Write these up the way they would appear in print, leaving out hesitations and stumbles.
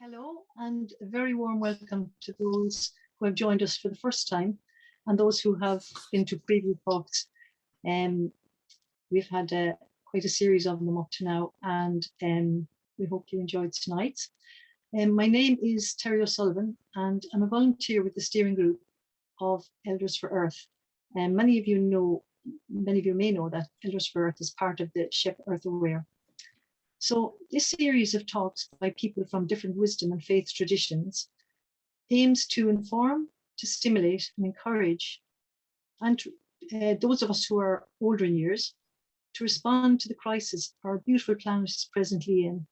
Hello, and a very warm welcome to those who have joined us for the first time and those who have been to previous talks. We've had quite a series of them up to now, and we hope you enjoyed tonight. My name is Terry O'Sullivan, and I'm a volunteer with the steering group of Elders for Earth. And many of you may know that Elders for Earth is part of the Shepherd Earth Aware. So this series of talks by people from different wisdom and faith traditions aims to inform, to stimulate and encourage, and those of us who are older in years to respond to the crisis our beautiful planet is presently in.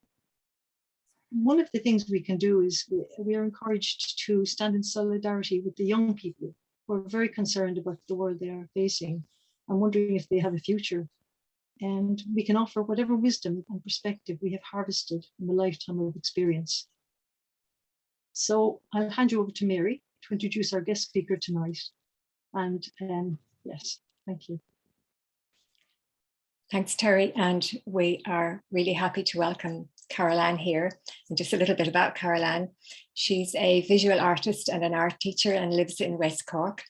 One of the things we can do is we are encouraged to stand in solidarity with the young people who are very concerned about the world they are facing and wondering if they have a future. And we can offer whatever wisdom and perspective we have harvested in a lifetime of experience. So I'll hand you over to Mary to introduce our guest speaker tonight. And yes, thank you. Thanks, Terry. And we are really happy to welcome Carole Anne here. And just a little bit about Carole Anne. She's a visual artist and an art teacher and lives in West Cork.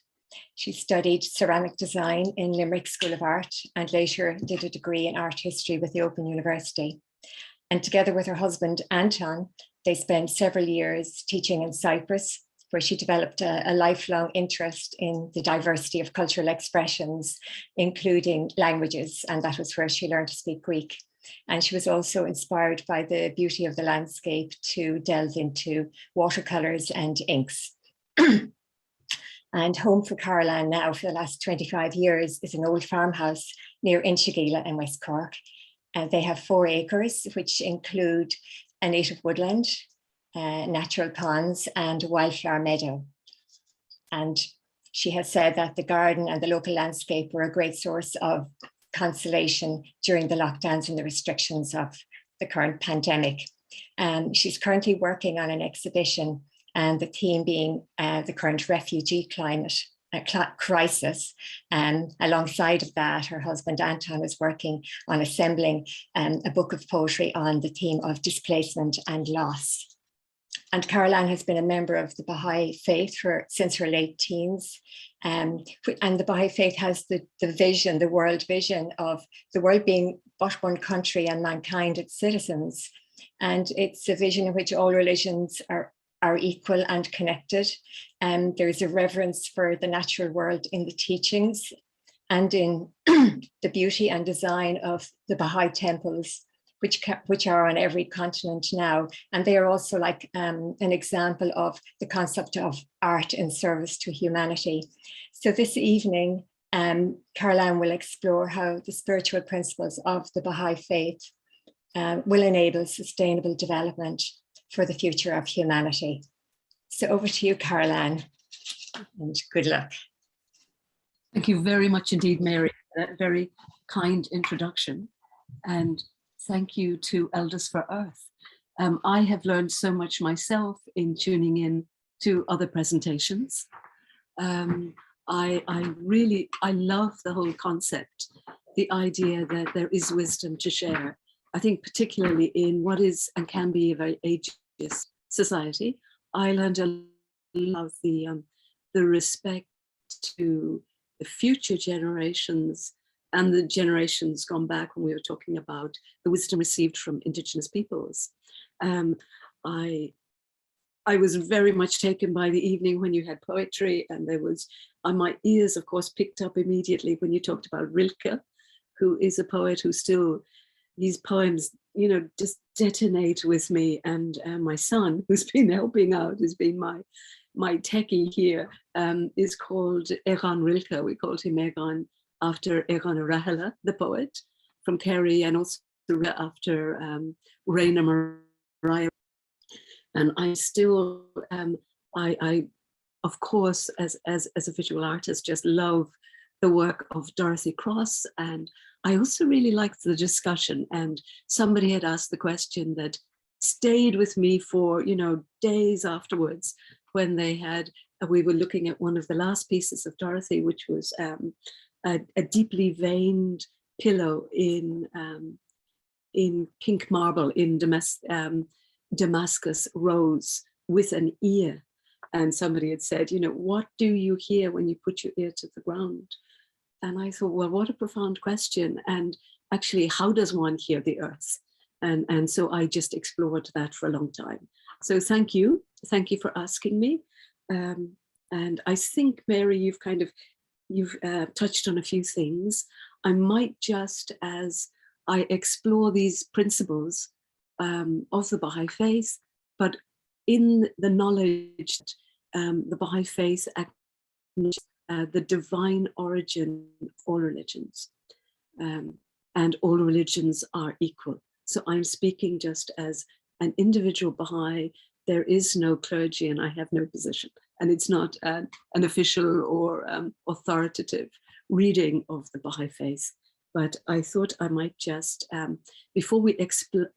She studied ceramic design in Limerick School of Art and later did a degree in art history with the Open University. And together with her husband, Anton, they spent several years teaching in Cyprus, where she developed a lifelong interest in the diversity of cultural expressions, including languages, and that was where she learned to speak Greek. And she was also inspired by the beauty of the landscape to delve into watercolors and inks. And home for Carole Anne now for the last 25 years is an old farmhouse near Inchigeelagh in West Cork. And they have 4 acres, which include a native woodland, natural ponds and a wildflower meadow. And she has said that the garden and the local landscape were a great source of consolation during the lockdowns and the restrictions of the current pandemic. She's currently working on an exhibition, and the theme being the current refugee climate crisis. Alongside of that, her husband Anton is working on assembling a book of poetry on the theme of displacement and loss. And Carole Anne has been a member of the Bahá'í Faith since her late teens. And the Bahá'í Faith has the vision, the world vision of the world being but one country and mankind its citizens. And it's a vision in which all religions are equal and connected. There's a reverence for the natural world in the teachings and in the beauty and design of the Bahá'í temples, which are on every continent now. And they are also like an example of the concept of art in service to humanity. So this evening, Carole Anne will explore how the spiritual principles of the Bahá'í Faith will enable sustainable development for the future of humanity. So over to you, Carole Anne, and good luck. Thank you very much indeed, Mary, for that very kind introduction. And thank you to Elders for Earth. I have learned so much myself in tuning in to other presentations. I love the whole concept, the idea that there is wisdom to share. I think particularly in what is and can be a very ageist society, I learned a lot of the respect to the future generations and the generations gone back when we were talking about the wisdom received from Indigenous peoples. I was very much taken by the evening when you had poetry, and there was, my ears of course picked up immediately when you talked about Rilke, who is a poet who still, these poems, you know, just detonate with me. And my son, who's been helping out, has been my techie here, is called Eran Rilke. We called him Eran after Eran Rahela, the poet from Kerry, and also after Raina Mariah. And I still, I of course, as a visual artist, just love the work of Dorothy Cross. And I also really liked the discussion, and somebody had asked the question that stayed with me for, you know, days afterwards when we were looking at one of the last pieces of Dorothy, which was a deeply veined pillow in pink marble in Damascus rose with an ear. And somebody had said, you know, what do you hear when you put your ear to the ground? And I thought, well, what a profound question. And actually, how does one hear the earth? And so I just explored that for a long time. So thank you for asking me. And I think, Mary, you've touched on a few things. I might just, as I explore these principles of the Bahá'í Faith, but in the knowledge that the Bahá'í Faith acknowledges the divine origin of all religions, and all religions are equal. So I'm speaking just as an individual Bahá'í. There is no clergy and I have no position. And it's not an official or authoritative reading of the Bahá'í Faith. But I thought I might just, before we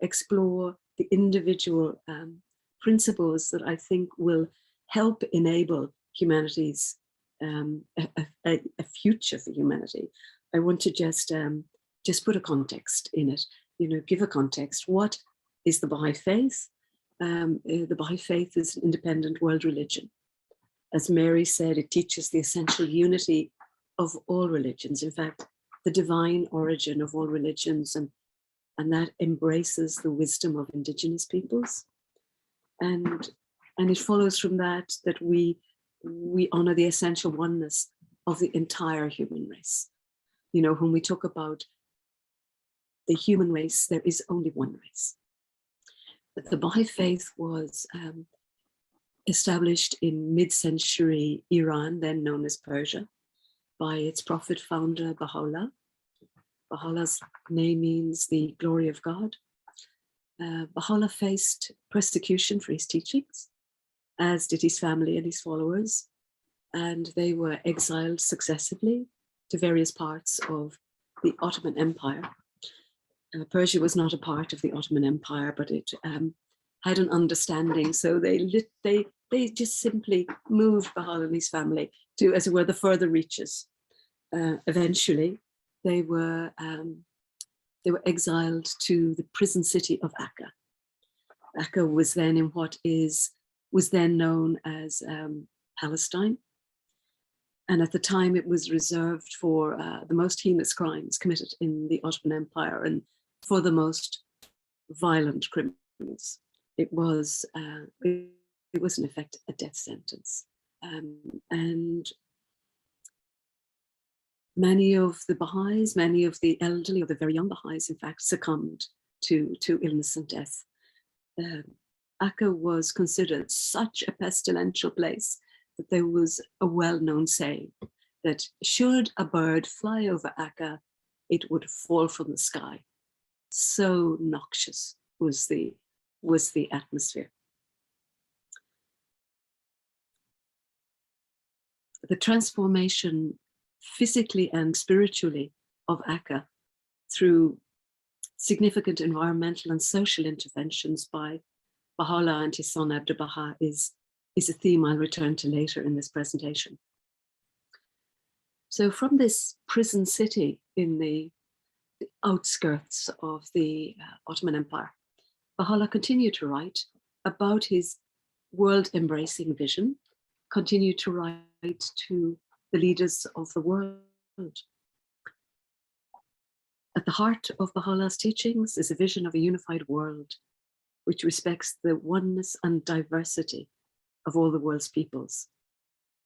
explore the individual principles that I think will help enable humanity's, a future for humanity, I want to just put a context in it, you know, give a context. What is the Bahá'í Faith? The Bahá'í Faith is an independent world religion. As Mary said, it teaches the essential unity of all religions. In fact, the divine origin of all religions, and that embraces the wisdom of indigenous peoples. And it follows from that we honor the essential oneness of the entire human race. You know, when we talk about the human race, there is only one race. But the Bahá'í Faith was established in mid-century Iran, then known as Persia, by its prophet founder Baha'u'llah. Baha'u'llah's name means the glory of God. Baha'u'llah faced persecution for his teachings, as did his family and his followers, and they were exiled successively to various parts of the Ottoman Empire. Persia was not a part of the Ottoman Empire, but it had an understanding, so they just simply moved Baha'u'llah and his family to, as it were, the further reaches. Eventually, they were exiled to the prison city of Akka. Akka was then in what was then known as Palestine. And at the time, it was reserved for the most heinous crimes committed in the Ottoman Empire and for the most violent criminals. It was in effect a death sentence. And many of the Baha'is, many of the elderly or the very young Baha'is, in fact, succumbed to illness and death. Akka was considered such a pestilential place that there was a well-known saying that should a bird fly over Akka, it would fall from the sky. So noxious was the atmosphere. The transformation physically and spiritually of Akka through significant environmental and social interventions by Baha'u'llah and his son Abdu'l Baha is a theme I'll return to later in this presentation. So from this prison city in the outskirts of the Ottoman Empire, Baha'u'llah continued to write about his world-embracing vision, continued to write to the leaders of the world. At the heart of Baha'u'llah's teachings is a vision of a unified world which respects the oneness and diversity of all the world's peoples,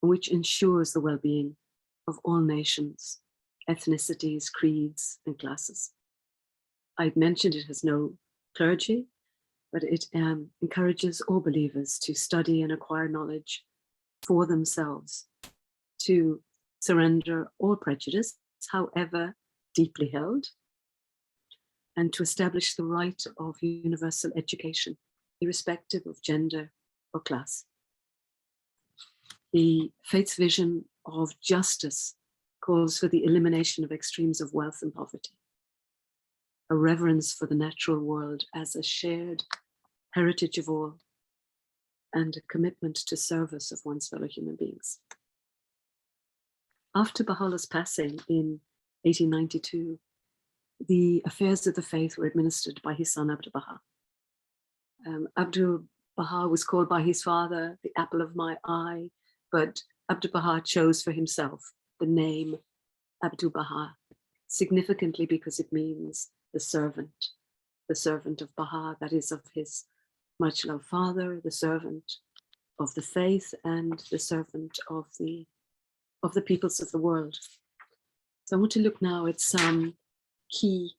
and which ensures the well-being of all nations, ethnicities, creeds, and classes. I've mentioned it has no clergy, but it encourages all believers to study and acquire knowledge for themselves, to surrender all prejudice, however deeply held, and to establish the right of universal education, irrespective of gender or class. The faith's vision of justice calls for the elimination of extremes of wealth and poverty, a reverence for the natural world as a shared heritage of all, and a commitment to service of one's fellow human beings. After Baha'u'llah's passing in 1892, the affairs of the faith were administered by his son Abdu'l Baha. Abdul Baha was called by his father the apple of my eye, but Abdul Baha chose for himself the name Abdul Baha, significantly because it means the servant of Baha, that is of his much loved father, the servant of the faith, and the servant of the peoples of the world. So I want to look now at some key,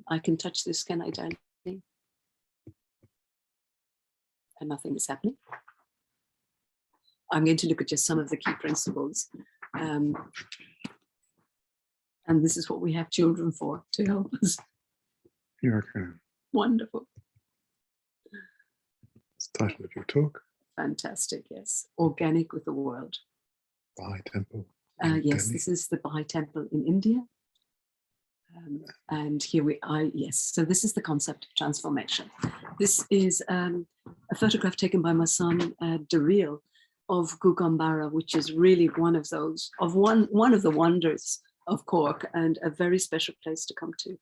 I can touch this, can I, darling? And nothing is happening. I'm going to look at just some of the key principles. And this is what we have children for, to help us. You're okay. Wonderful. It's the title of your talk. Fantastic, yes. Organic with the world. Bahá'í Temple. Yes, Delhi. this is the Bahá'í Temple in India. And here we are, yes. So this is the concept of transformation. This is a photograph taken by my son, Daryl, of Gugambara, which is really one of those, one of the wonders of Cork, and a very special place to come to.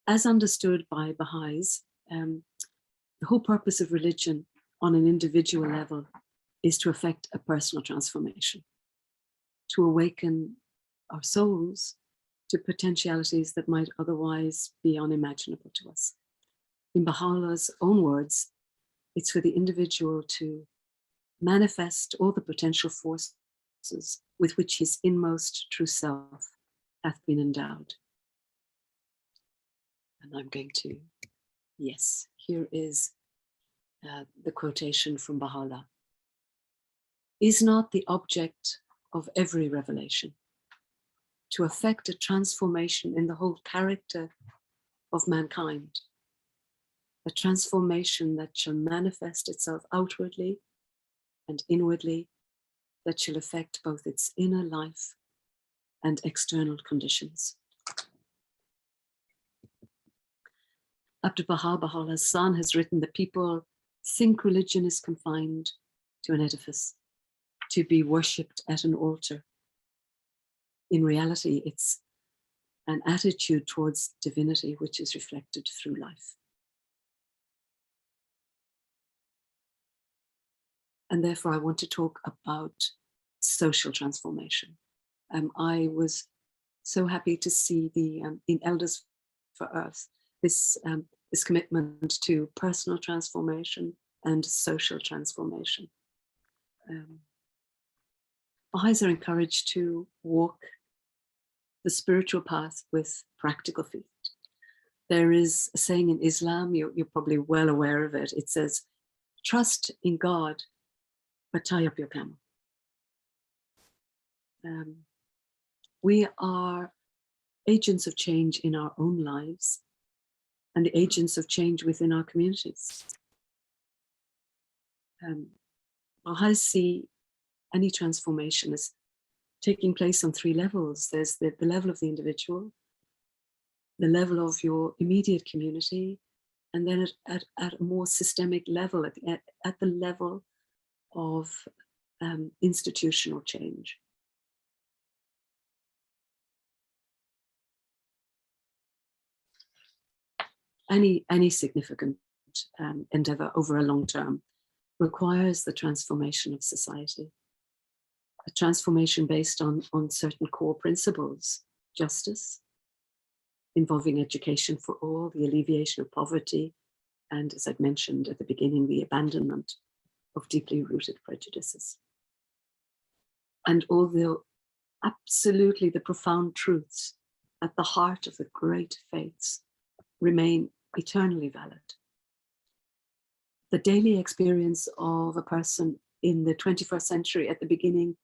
As understood by Baha'is, the whole purpose of religion on an individual level is to effect a personal transformation, to awaken our souls to potentialities that might otherwise be unimaginable to us. In Baha'u'llah's own words, it's for the individual to manifest all the potential forces with which his inmost true self hath been endowed. And I'm going to, yes, here is the quotation from Baha'u'llah. Is not the object of every revelation to effect a transformation in the whole character of mankind, a transformation that shall manifest itself outwardly and inwardly, that shall affect both its inner life and external conditions. Abdul Baha, Baha'u'llah's son, has written that people think religion is confined to an edifice, to be worshipped at an altar. In reality, it's an attitude towards divinity which is reflected through life. And therefore, I want to talk about social transformation. I was so happy to see in Elders for Earth, this commitment to personal transformation and social transformation. Baha'is are encouraged to walk the spiritual path with practical feet. There is a saying in Islam, you're probably well aware of it. It says, trust in God, but tie up your camel. We are agents of change in our own lives and the agents of change within our communities. Baha'is see any transformation as taking place on three levels. There's the level of the individual, the level of your immediate community, and then at a more systemic level, at the level of institutional change. Any significant endeavor over a long term requires the transformation of society, a transformation based on certain core principles: justice, involving education for all, the alleviation of poverty, and, as I've mentioned at the beginning, the abandonment of deeply rooted prejudices. And although absolutely the profound truths at the heart of the great faiths remain eternally valid, the daily experience of a person in the 21st century at the beginning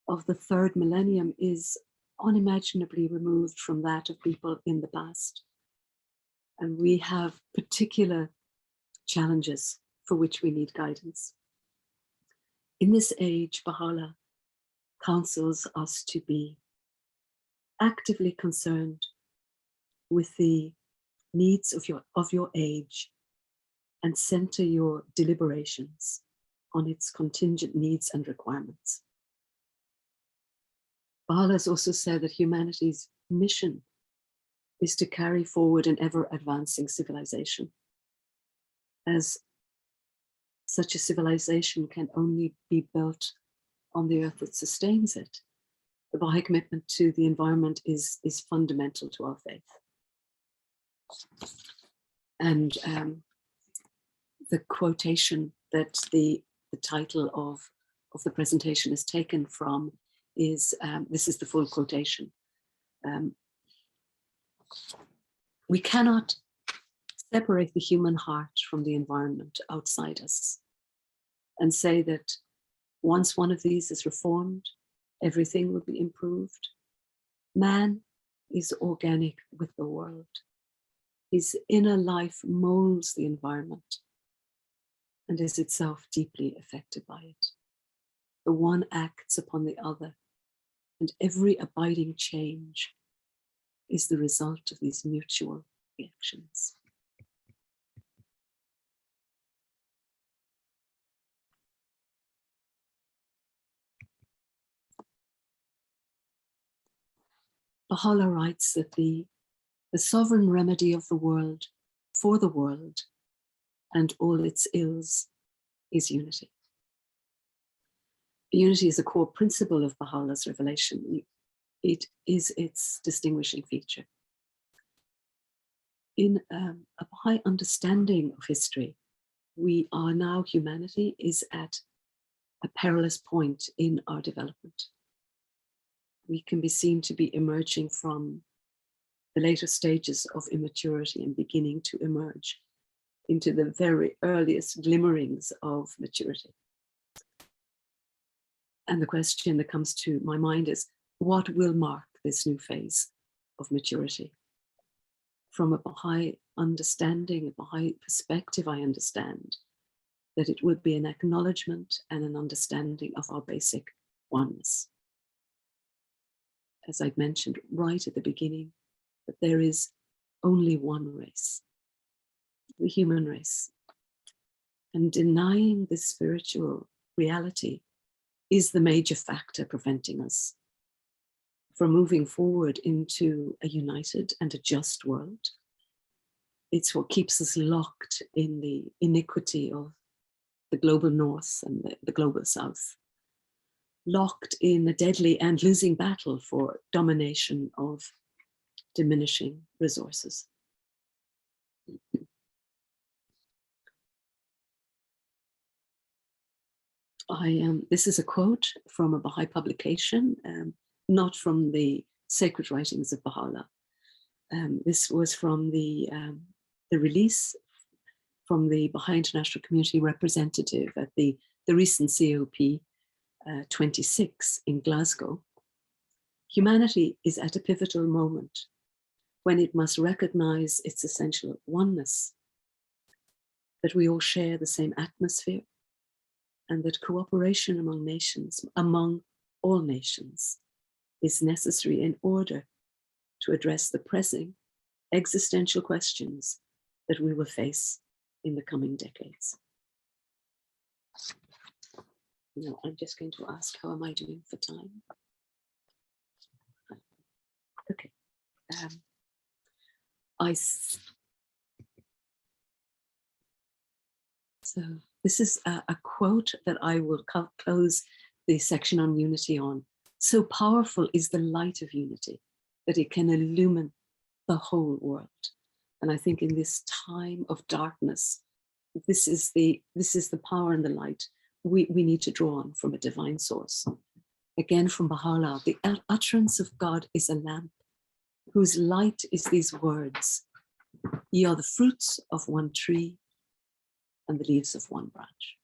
of the third millennium is unimaginably removed from that of people in the past. And we have particular challenges for which we need guidance. In this age, Baha'u'llah counsels us to be actively concerned with the needs of your age and center your deliberations on its contingent needs and requirements. Baha'u'llah has also said that humanity's mission is to carry forward an ever-advancing civilization, as such a civilization can only be built on the earth that sustains it. The Baha'i commitment to the environment is fundamental to our faith. And the quotation that the title of the presentation is taken from is, this is the full quotation. We cannot separate the human heart from the environment outside us and say that once one of these is reformed, everything will be improved. Man is organic with the world. His inner life molds the environment and is itself deeply affected by it. The one acts upon the other, and every abiding change is the result of these mutual reactions. Baha'u'llah writes that the sovereign remedy of the world, for the world and all its ills, is unity. Unity is a core principle of Baha'u'llah's revelation. It is its distinguishing feature. In a Baha'i understanding of history, humanity is at a perilous point in our development. We can be seen to be emerging from the later stages of immaturity and beginning to emerge into the very earliest glimmerings of maturity. And the question that comes to my mind is, what will mark this new phase of maturity? From a Baha'i understanding, a Baha'i perspective, I understand that it would be an acknowledgement and an understanding of our basic oneness. As I'd mentioned right at the beginning, that there is only one race, the human race. And denying this spiritual reality is the major factor preventing us from moving forward into a united and a just world. It's what keeps us locked in the iniquity of the global north and the global south, locked in a deadly and losing battle for domination of diminishing resources. This is a quote from a Baha'i publication, not from the sacred writings of Baha'u'llah. This was from the release from the Baha'i International Community representative at the recent COP 26 in Glasgow. Humanity is at a pivotal moment when it must recognize its essential oneness, that we all share the same atmosphere, and that cooperation among all nations, is necessary in order to address the pressing existential questions that we will face in the coming decades. Now, I'm just going to ask, how am I doing for time? Okay. So this is a quote that I will close the section on unity on. So powerful is the light of unity that it can illumine the whole world. And I think in this time of darkness, this is the power and the light we need to draw on from a divine source. Again, from Baha'u'llah, the utterance of God is a lamp whose light is these words: ye are the fruits of one tree and the leaves of one branch.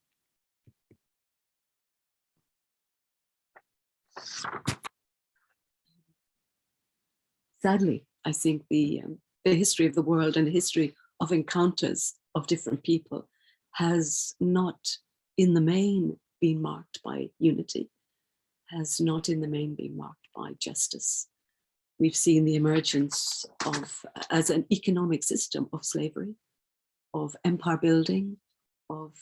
Sadly, I think the history of the world and the history of encounters of different people has not in the main been marked by unity, has not in the main been marked by justice. We've seen the emergence of, as an economic system, of slavery, of empire building, of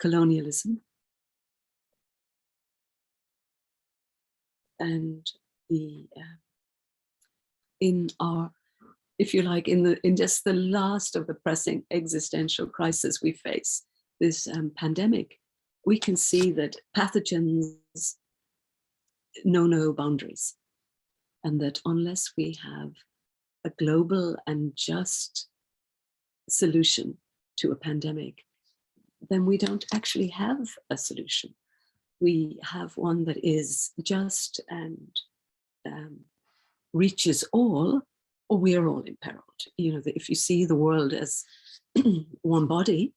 colonialism. And in our if you like, in just the last of the pressing existential crisis we face, this pandemic, we can see that pathogens know no boundaries, and that unless we have a global and just solution to a pandemic, then we don't actually have a solution. We have one that is just and reaches all, or we are all imperiled. You know, if you see the world as one body,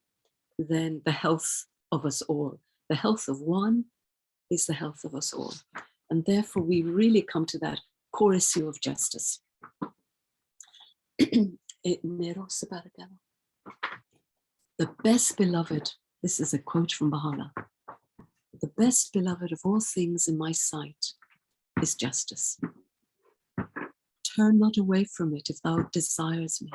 then the health of us all, the health of one is the health of us all. And therefore we really come to that core issue of justice. The best beloved, this is a quote from Bahá'í, the best beloved of all things in my sight is justice. Turn not away from it if thou desires me,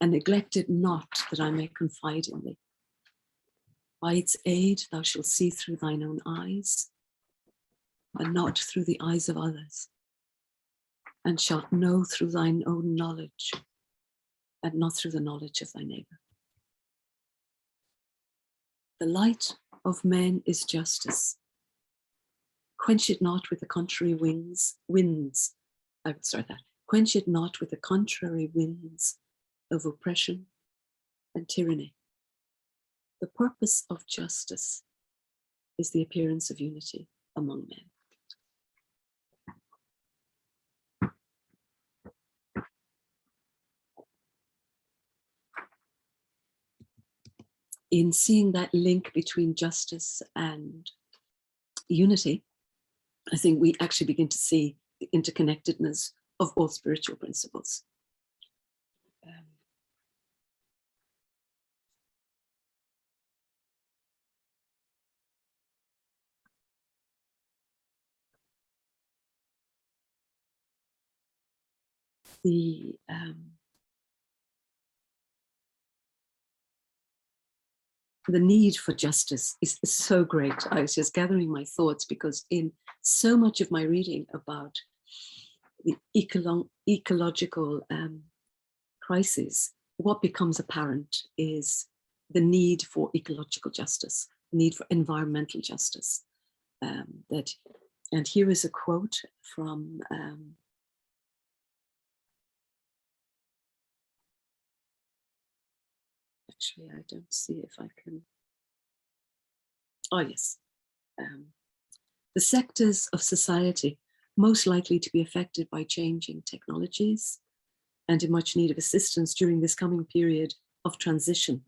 and neglect it not that I may confide in thee. By its aid thou shalt see through thine own eyes, and not through the eyes of others, and shalt know through thine own knowledge, and not through the knowledge of thy neighbour. The light of men is justice. Quench it not with the contrary winds. I would start that. Quench it not with the contrary winds of oppression and tyranny. The purpose of justice is the appearance of unity among men. In seeing that link between justice and unity, I think we actually begin to see the interconnectedness of all spiritual principles. The need for justice is so great. I was just gathering my thoughts because in so much of my reading about the ecological crisis, what becomes apparent is the need for ecological justice, the need for environmental justice. And here is a quote from actually, I don't see if I can. Oh, yes. The sectors of society most likely to be affected by changing technologies and in much need of assistance during this coming period of transition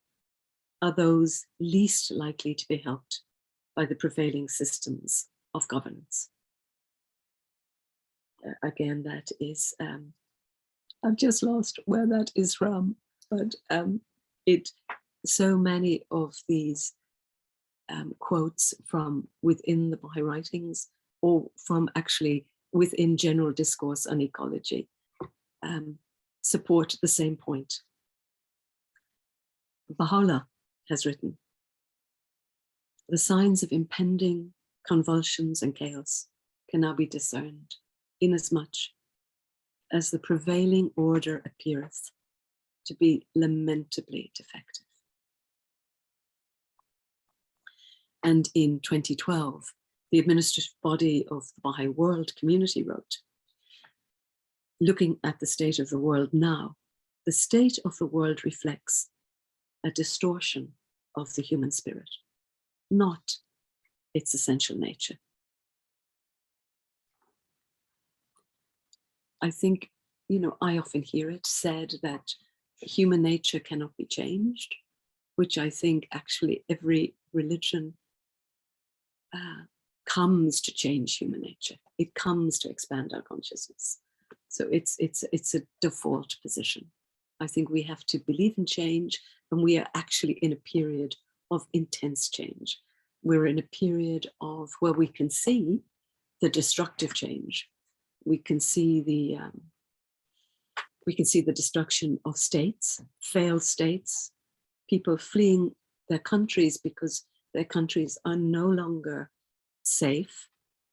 are those least likely to be helped by the prevailing systems of governance. Again, that is, I've just lost where that is from, but so many of these quotes from within the Bahá'í writings or from actually within general discourse on ecology support the same point. Baha'u'llah has written, the signs of impending convulsions and chaos can now be discerned, inasmuch as the prevailing order appeareth to be lamentably defective. And in 2012, the administrative body of the Baha'i World Community wrote, looking at the state of the world now, the state of the world reflects a distortion of the human spirit, not its essential nature. I think, you know, I often hear it said that human nature cannot be changed, which I think actually every religion comes to change human nature. It comes to expand our consciousness. So it's a default position. I think we have to believe in change, and we are actually in a period of intense change. We're in a period of where we can see the destructive change. We can see the destruction of states, failed states, people fleeing their countries because their countries are no longer safe,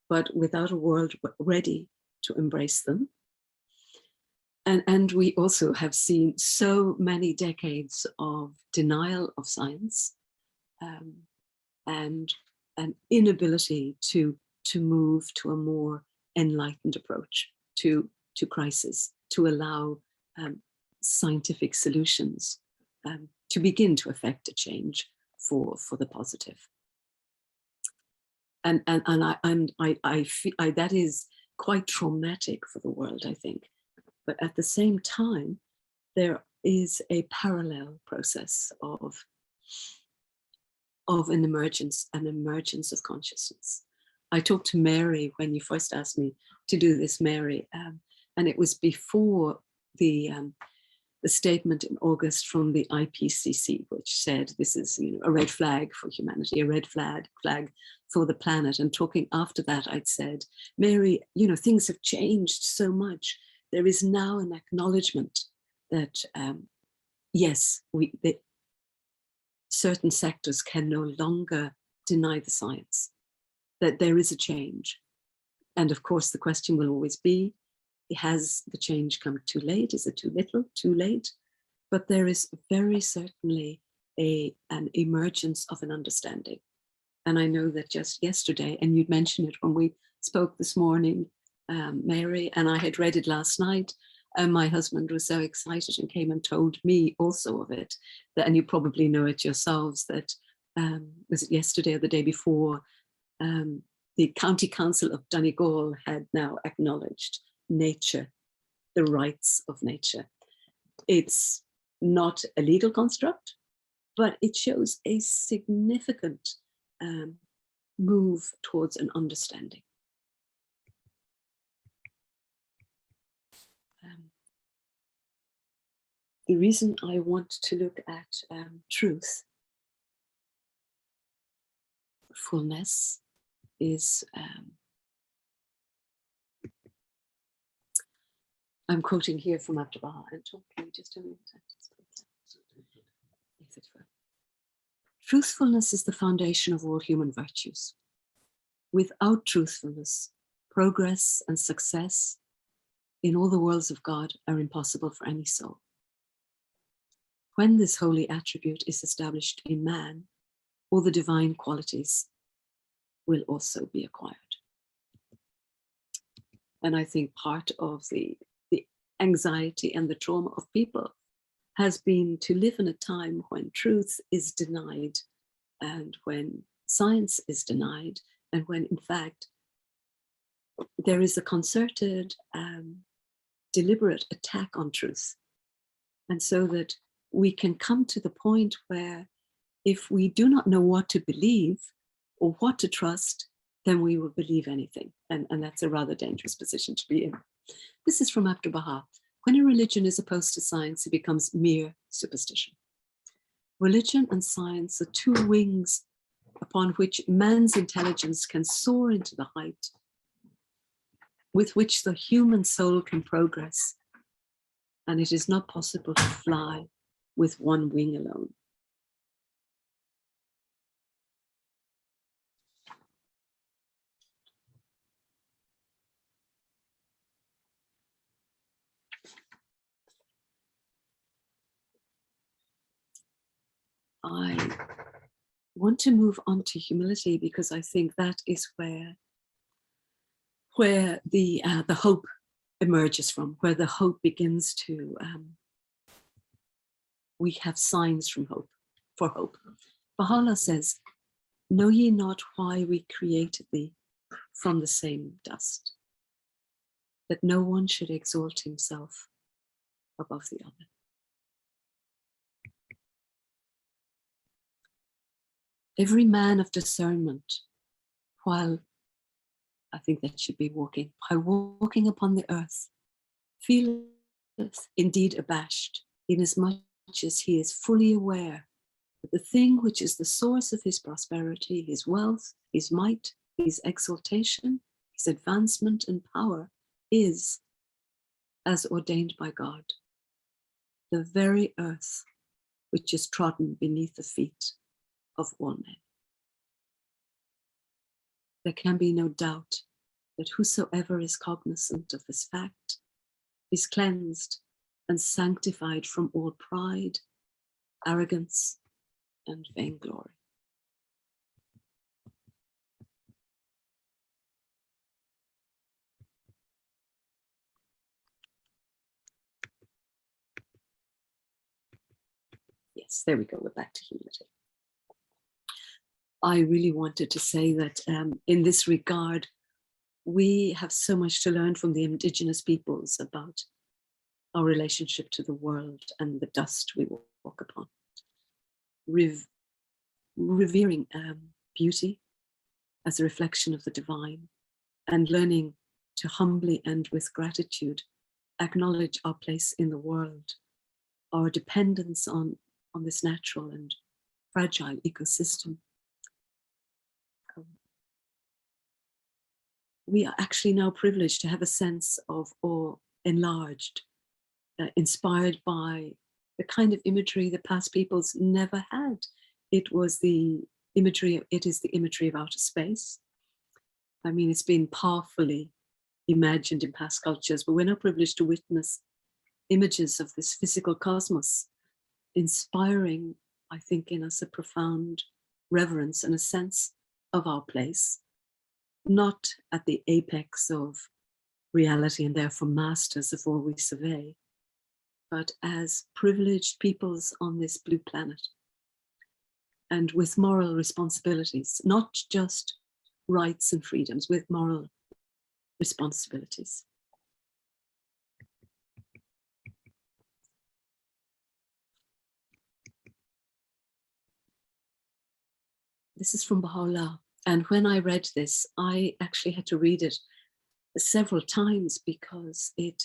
but without a world ready to embrace them. And we also have seen so many decades of denial of science, and an inability to move to a more enlightened approach to crisis, to allow scientific solutions to begin to affect a change for the positive. And I feel that is quite traumatic for the world, I think. But at the same time, there is a parallel process of an emergence of consciousness. I talked to Mary when you first asked me to do this, Mary, and it was before the statement in August from the IPCC, which said this is, you know, a red flag for humanity, a red flag for the planet. And talking after that, I'd said, Mary, you know, things have changed so much. There is now an acknowledgement that yes, certain sectors can no longer deny the science, that there is a change. And of course, the question will always be, has the change come too late? Is it too little, too late? But there is very certainly an emergence of an understanding. And I know that just yesterday, and you'd mentioned it when we spoke this morning, Mary, and I had read it last night, and my husband was so excited and came and told me also of it, that, and you probably know it yourselves, that was it yesterday or the day before, the County Council of Donegal had now acknowledged nature, the rights of nature. It's not a legal construct, but it shows a significant move towards an understanding. The reason I want to look at truth, fullness, is I'm quoting here from Abdul Baha. And can you just tell me what that is? Truthfulness is the foundation of all human virtues. Without truthfulness, progress and success in all the worlds of God are impossible for any soul. When this holy attribute is established in man, all the divine qualities will also be acquired. And I think part of the anxiety and the trauma of people has been to live in a time when truth is denied, and when science is denied, and when in fact there is a concerted, deliberate attack on truth. And so that we can come to the point where if we do not know what to believe or what to trust, then we will believe anything. And that's a rather dangerous position to be in. This is from Abdul Baha. When a religion is opposed to science, it becomes mere superstition. Religion and science are two wings upon which man's intelligence can soar into the height with which the human soul can progress. And it is not possible to fly with one wing alone. I want to move on to humility, because I think that is where the hope emerges from, where the hope begins to, we have signs from hope, for hope. Baha'u'llah says, know ye not why we created thee from the same dust, that no one should exalt himself above the other. Every man of discernment, while I think that should be walking, while walking upon the earth, feeleth indeed abashed, inasmuch as he is fully aware that the thing which is the source of his prosperity, his wealth, his might, his exaltation, his advancement and power is, as ordained by God, the very earth which is trodden beneath the feet of all men. There can be no doubt that whosoever is cognizant of this fact is cleansed and sanctified from all pride, arrogance, and vainglory. Yes, there we go, we're back to humility. I really wanted to say that in this regard, we have so much to learn from the indigenous peoples about our relationship to the world and the dust we walk upon. Revering beauty as a reflection of the divine, and learning to humbly and with gratitude acknowledge our place in the world, our dependence on this natural and fragile ecosystem. We are actually now privileged to have a sense of awe enlarged, inspired by the kind of imagery that past peoples never had. It is the imagery of outer space. I mean, it's been powerfully imagined in past cultures, but we're now privileged to witness images of this physical cosmos, inspiring, I think, in us a profound reverence and a sense of our place, not at the apex of reality and therefore masters of all we survey, but as privileged peoples on this blue planet, and with moral responsibilities, not just rights and freedoms, with moral responsibilities. This is from Baha'u'llah. And when I read this, I actually had to read it several times because it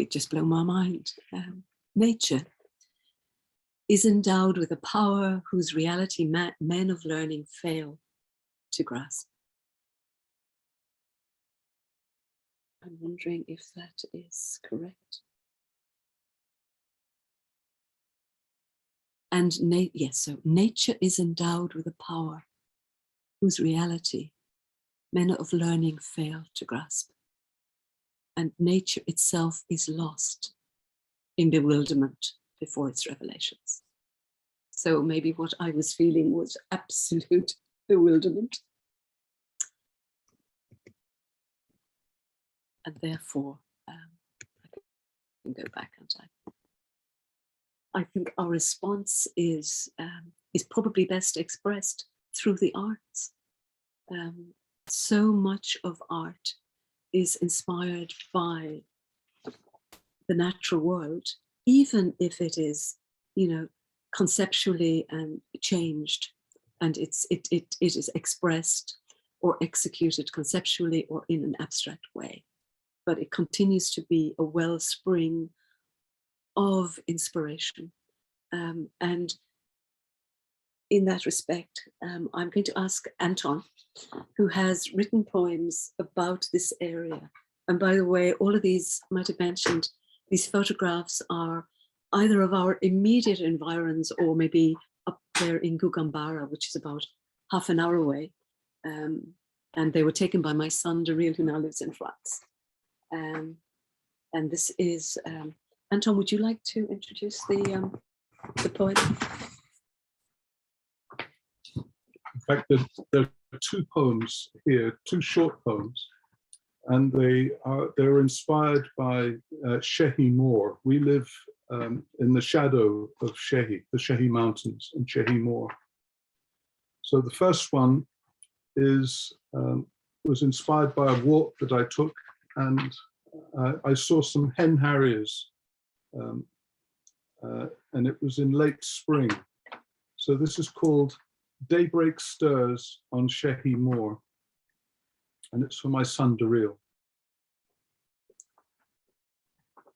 just blew my mind. Nature is endowed with a power whose reality men of learning fail to grasp. I'm wondering if that is correct. And yes, so nature is endowed with a power whose reality men of learning fail to grasp. And nature itself is lost in bewilderment before its revelations. So maybe what I was feeling was absolute bewilderment. And therefore, I can go back, can't I? I think our response is probably best expressed through the arts. So much of art is inspired by the natural world, even if it is, conceptually changed, and it is expressed or executed conceptually or in an abstract way. But it continues to be a wellspring of inspiration. And in that respect, I'm going to ask Anton, who has written poems about this area. And by the way, all of these, I might have mentioned, these photographs are either of our immediate environs or maybe up there in Gugambara, which is about half an hour away. And they were taken by my son, Daryl, who now lives in France. And this is, Anton, would you like to introduce the poem? In fact, there are two poems here, two short poems, and they're inspired by Shehi Moor. We live in the shadow of Shehi, the Shehi Mountains and Shehi Moor. So the first one was inspired by a walk that I took, and I saw some hen harriers, and it was in late spring. So this is called Daybreak Stirs on Shehi Moor, and it's for my son Daryl.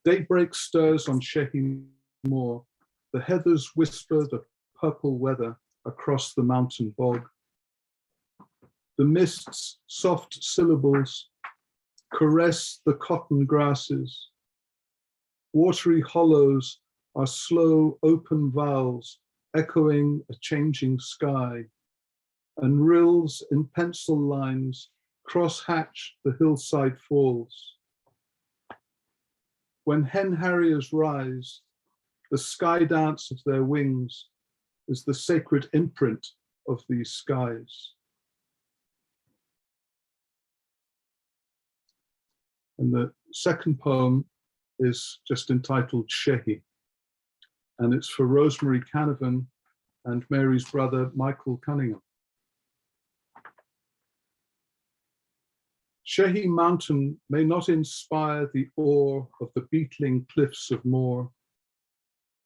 Daybreak stirs on Shehi Moor, the heathers whisper the purple weather across the mountain bog. The mist's soft syllables caress the cotton grasses. Watery hollows are slow open vowels echoing a changing sky, and rills in pencil lines cross-hatch the hillside falls. When hen harriers rise, the sky dance of their wings is the sacred imprint of these skies. And the second poem is just entitled Shehi, and it's for Rosemary Canavan and Mary's brother, Michael Cunningham. Shehi Mountain may not inspire the awe of the beetling cliffs of Moor.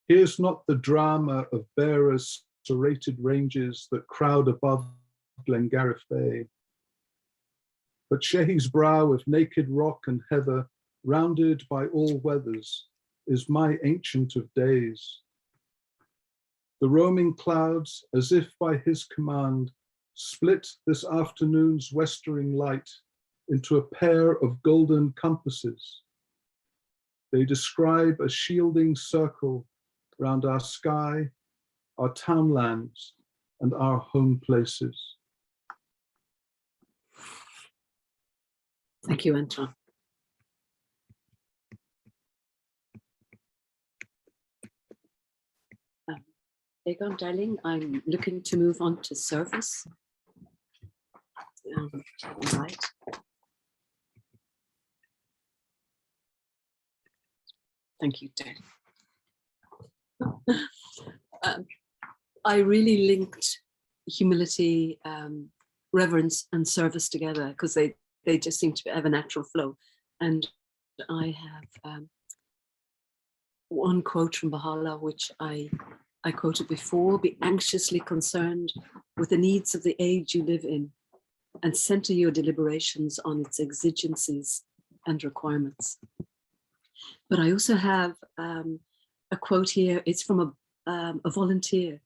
Here's not the drama of bearers serrated ranges that crowd above Glengariff Bay. But Shehi's brow of naked rock and heather, rounded by all weathers, is my ancient of days. The roaming clouds, as if by his command, split this afternoon's westering light into a pair of golden compasses. They describe a shielding circle round our sky, our townlands, and our home places. Thank you, Anton. Egon, darling, I'm looking to move on to service. Right. Thank you, darling. I really linked humility, reverence, and service together because they just seem to have a natural flow. And I have one quote from Baha'u'llah, which I quoted before: be anxiously concerned with the needs of the age you live in and center your deliberations on its exigencies and requirements. But I also have a quote here. It's from a volunteer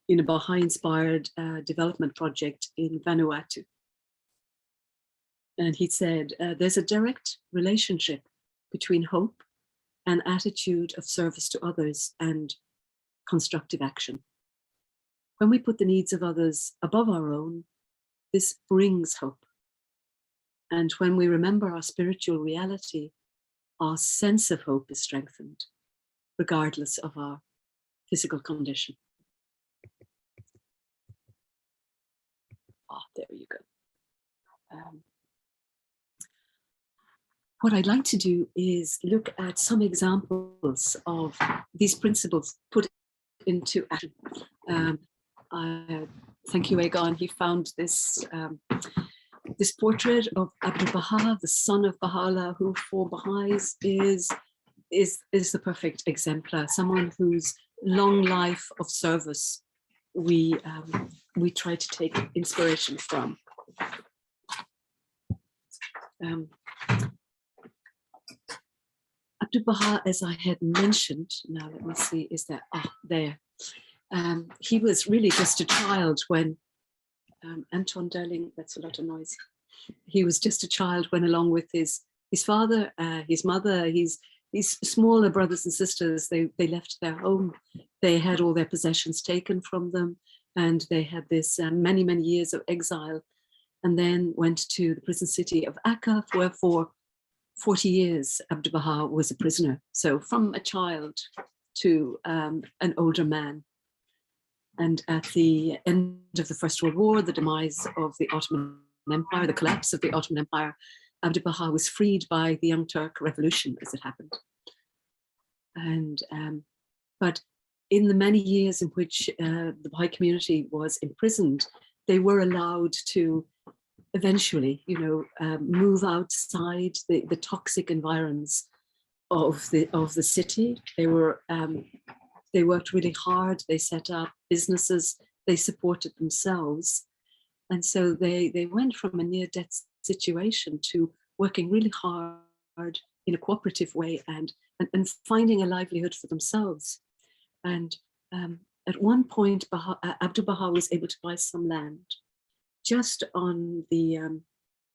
in a Baha'i-inspired development project in Vanuatu. And he said, there's a direct relationship between hope and attitude of service to others and constructive action. When we put the needs of others above our own, this brings hope. And when we remember our spiritual reality, our sense of hope is strengthened, regardless of our physical condition. There you go. What I'd like to do is look at some examples of these principles put into action. Thank you, Egon. He found this this portrait of Abdul Baha, the son of Baha'u'llah, who for Baha'is is the perfect exemplar, someone whose long life of service we try to take inspiration from. Abdul Baha, as I had mentioned, now let me see, is that, there. He was really just a child when, Anton darling, that's a lot of noise. He was just a child when, along with his father, his mother, his smaller brothers and sisters, they left their home. They had all their possessions taken from them, and they had this many years of exile, and then went to the prison city of Akka, where for 40 years Abdul Baha was a prisoner. So from a child to an older man. And at the end of the First World War, the demise of the Ottoman Empire, the collapse of the Ottoman Empire, Abdul Baha was freed by the Young Turk Revolution, as it happened. And but in the many years in which the Baha'i community was imprisoned, they were allowed to eventually, move outside the toxic environs of the city. They worked really hard. They set up businesses. They supported themselves, and so they went from a near-death situation to working really hard in a cooperative way and finding a livelihood for themselves. And at one point, Abdul Baha was able to buy some land just on the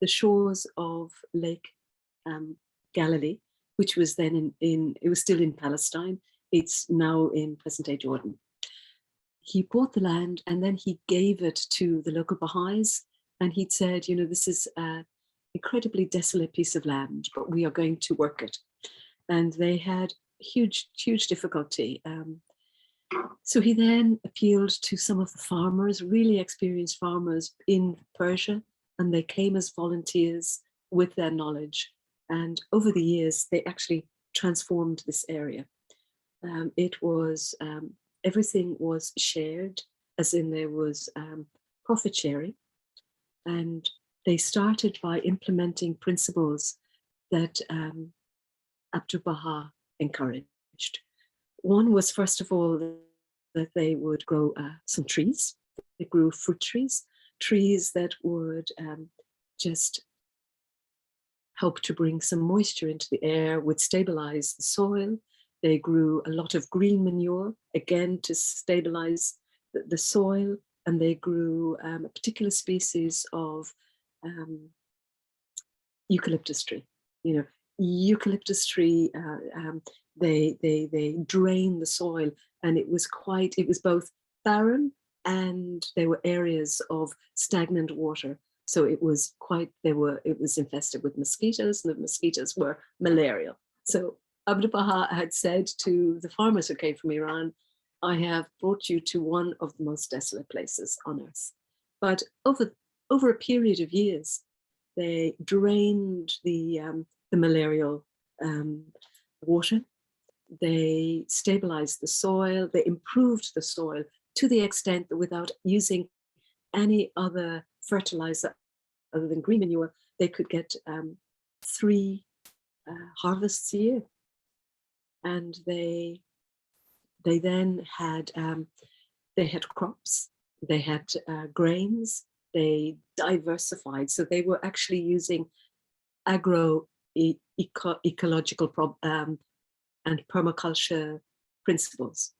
shores of Lake Galilee, which was then it was still in Palestine. It's now in present-day Jordan. He bought the land and then he gave it to the local Baha'is, And he'd said, you know, this is an incredibly desolate piece of land, but we are going to work it. And they had huge difficulty. So he then appealed to some of the farmers, really experienced farmers in Persia, and they came as volunteers with their knowledge. And over the years, they actually transformed this area. It was, everything was shared, as in there was profit sharing. And they started by implementing principles that Abdu'l-Baha encouraged. One was, first of all, that they would grow some trees. They grew fruit trees, trees that would just help to bring some moisture into the air, would stabilize the soil. They grew a lot of green manure, again, to stabilize the soil. And they grew a particular species of eucalyptus tree. You know, eucalyptus tree, they drain the soil, and it was both barren, and there were areas of stagnant water. So it was infested with mosquitoes, and the mosquitoes were malarial. So Abdu'l-Baha had said to the farmers who came from Iran, I have brought you to one of the most desolate places on earth. But over a period of years, they drained the malarial water. They stabilized the soil. They improved the soil to the extent that without using any other fertilizer other than green manure, they could get 3 harvests a year. And they then had crops, they had grains, they diversified. So they were actually using ecological and permaculture principles.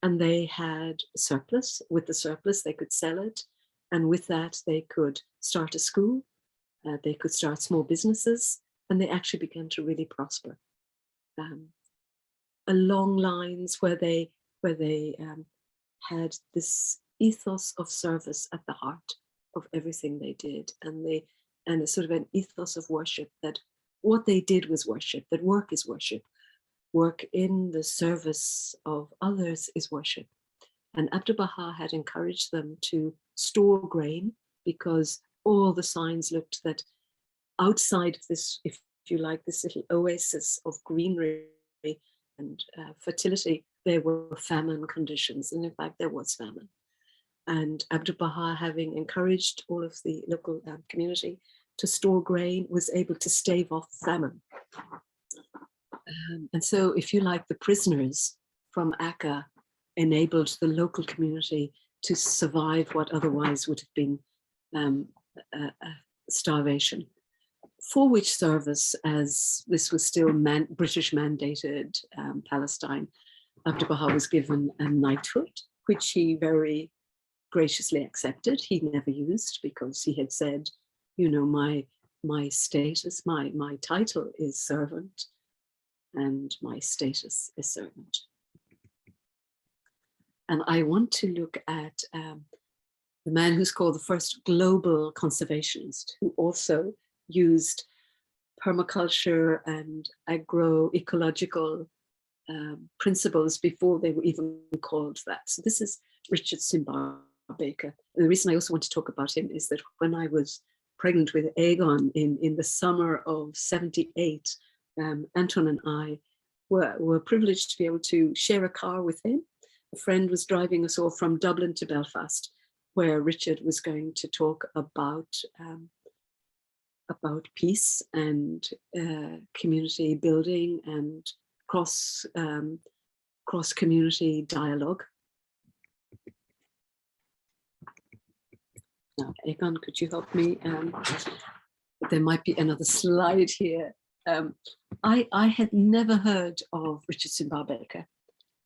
And they had surplus. With the surplus, they could sell it. And with that, they could start a school, they could start small businesses, and they actually began to really prosper. Along lines where they had this ethos of service at the heart of everything they did, and a sort of an ethos of worship, that what they did was worship, that work is worship, work in the service of others is worship. And Abdu'l-Baha had encouraged them to store grain, because all the signs looked that outside of this, if you like, this little oasis of greenery and fertility, there were famine conditions. And in fact, there was famine. And Abdu'l-Baha, having encouraged all of the local community to store grain, was able to stave off famine. And so, if you like, the prisoners from Akka enabled the local community to survive what otherwise would have been starvation. For which service, as this was still British mandated Palestine, Abdu'l-Baha was given a knighthood, which he very graciously accepted. He never used, because he had said, you know, my status, my title is servant, and my status is servant. And I want to look at the man who's called the first global conservationist, who also used permaculture and agroecological principles before they were even called that. So this is Richard Simbar-Baker. And the reason I also want to talk about him is that when I was pregnant with Aegon in the summer of '78, Anton and I were privileged to be able to share a car with him. A friend was driving us all from Dublin to Belfast, where Richard was going to talk about peace and community building and cross community dialogue. Now, Egon, could you help me? There might be another slide here. I had never heard of Richard Simbar-Baker,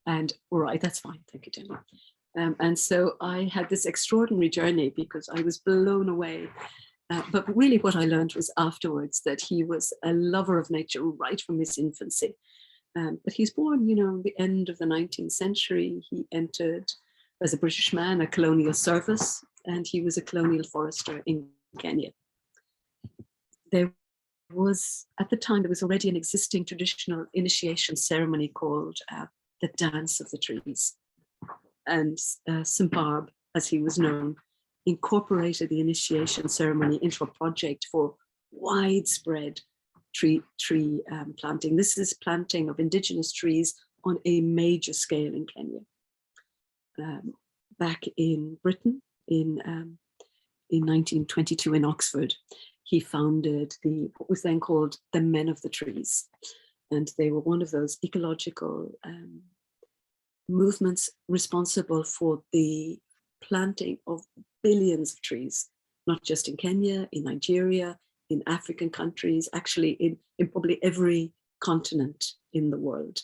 and all right, that's fine, thank you, Jenny. And so I had this extraordinary journey because I was blown away. But really what I learned was afterwards that he was a lover of nature right from his infancy. But he's born, you know, the end of the 19th century. He entered, as a British man, a colonial service, and he was a colonial forester in Kenya. There was, at the time, there was already an existing traditional initiation ceremony called the Dance of the Trees. And St. Barb, as he was known, incorporated the initiation ceremony into a project for widespread tree planting. This is planting of indigenous trees on a major scale in Kenya. Back in Britain, in 1922 in Oxford, he founded what was then called the Men of the Trees. And they were one of those ecological movements responsible for the planting of billions of trees, not just in Kenya, in Nigeria, in African countries, actually in probably every continent in the world.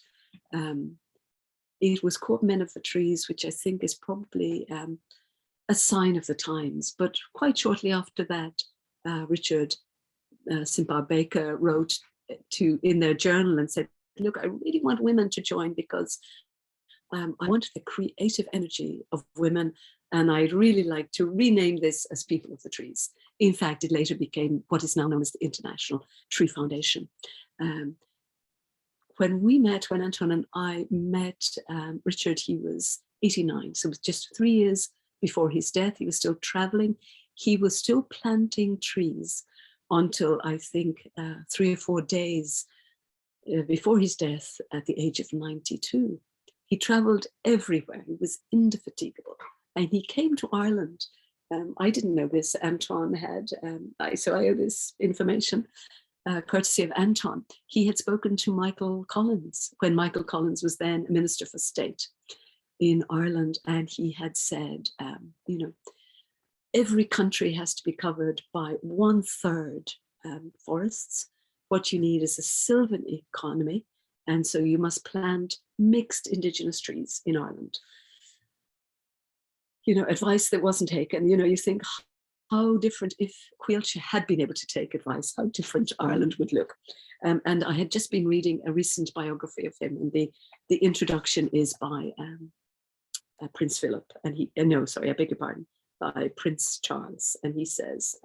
It was called Men of the Trees, which I think is probably a sign of the times. But quite shortly after that, Richard St. Barb Baker wrote in their journal and said, look, I really want women to join because I want the creative energy of women, and I'd really like to rename this as People of the Trees. In fact, it later became what is now known as the International Tree Foundation. When Anton and I met Richard, he was 89, so it was just 3 years before his death. He was still traveling. He was still planting trees until I think 3 or 4 days before his death at the age of 92. He traveled everywhere. He was indefatigable. And he came to Ireland. I didn't know this. Anton had, so I owe this information courtesy of Anton. He had spoken to Michael Collins when Michael Collins was then a Minister for State in Ireland. And he had said, every country has to be covered by 1/3 forests. What you need is a sylvan economy. And so you must plant mixed indigenous trees in Ireland. Advice that wasn't taken. You think how different, if Coillte had been able to take advice, how different Ireland would look. And I had just been reading a recent biography of him, and the introduction is by Prince Philip, and I beg your pardon, by Prince Charles, and he says,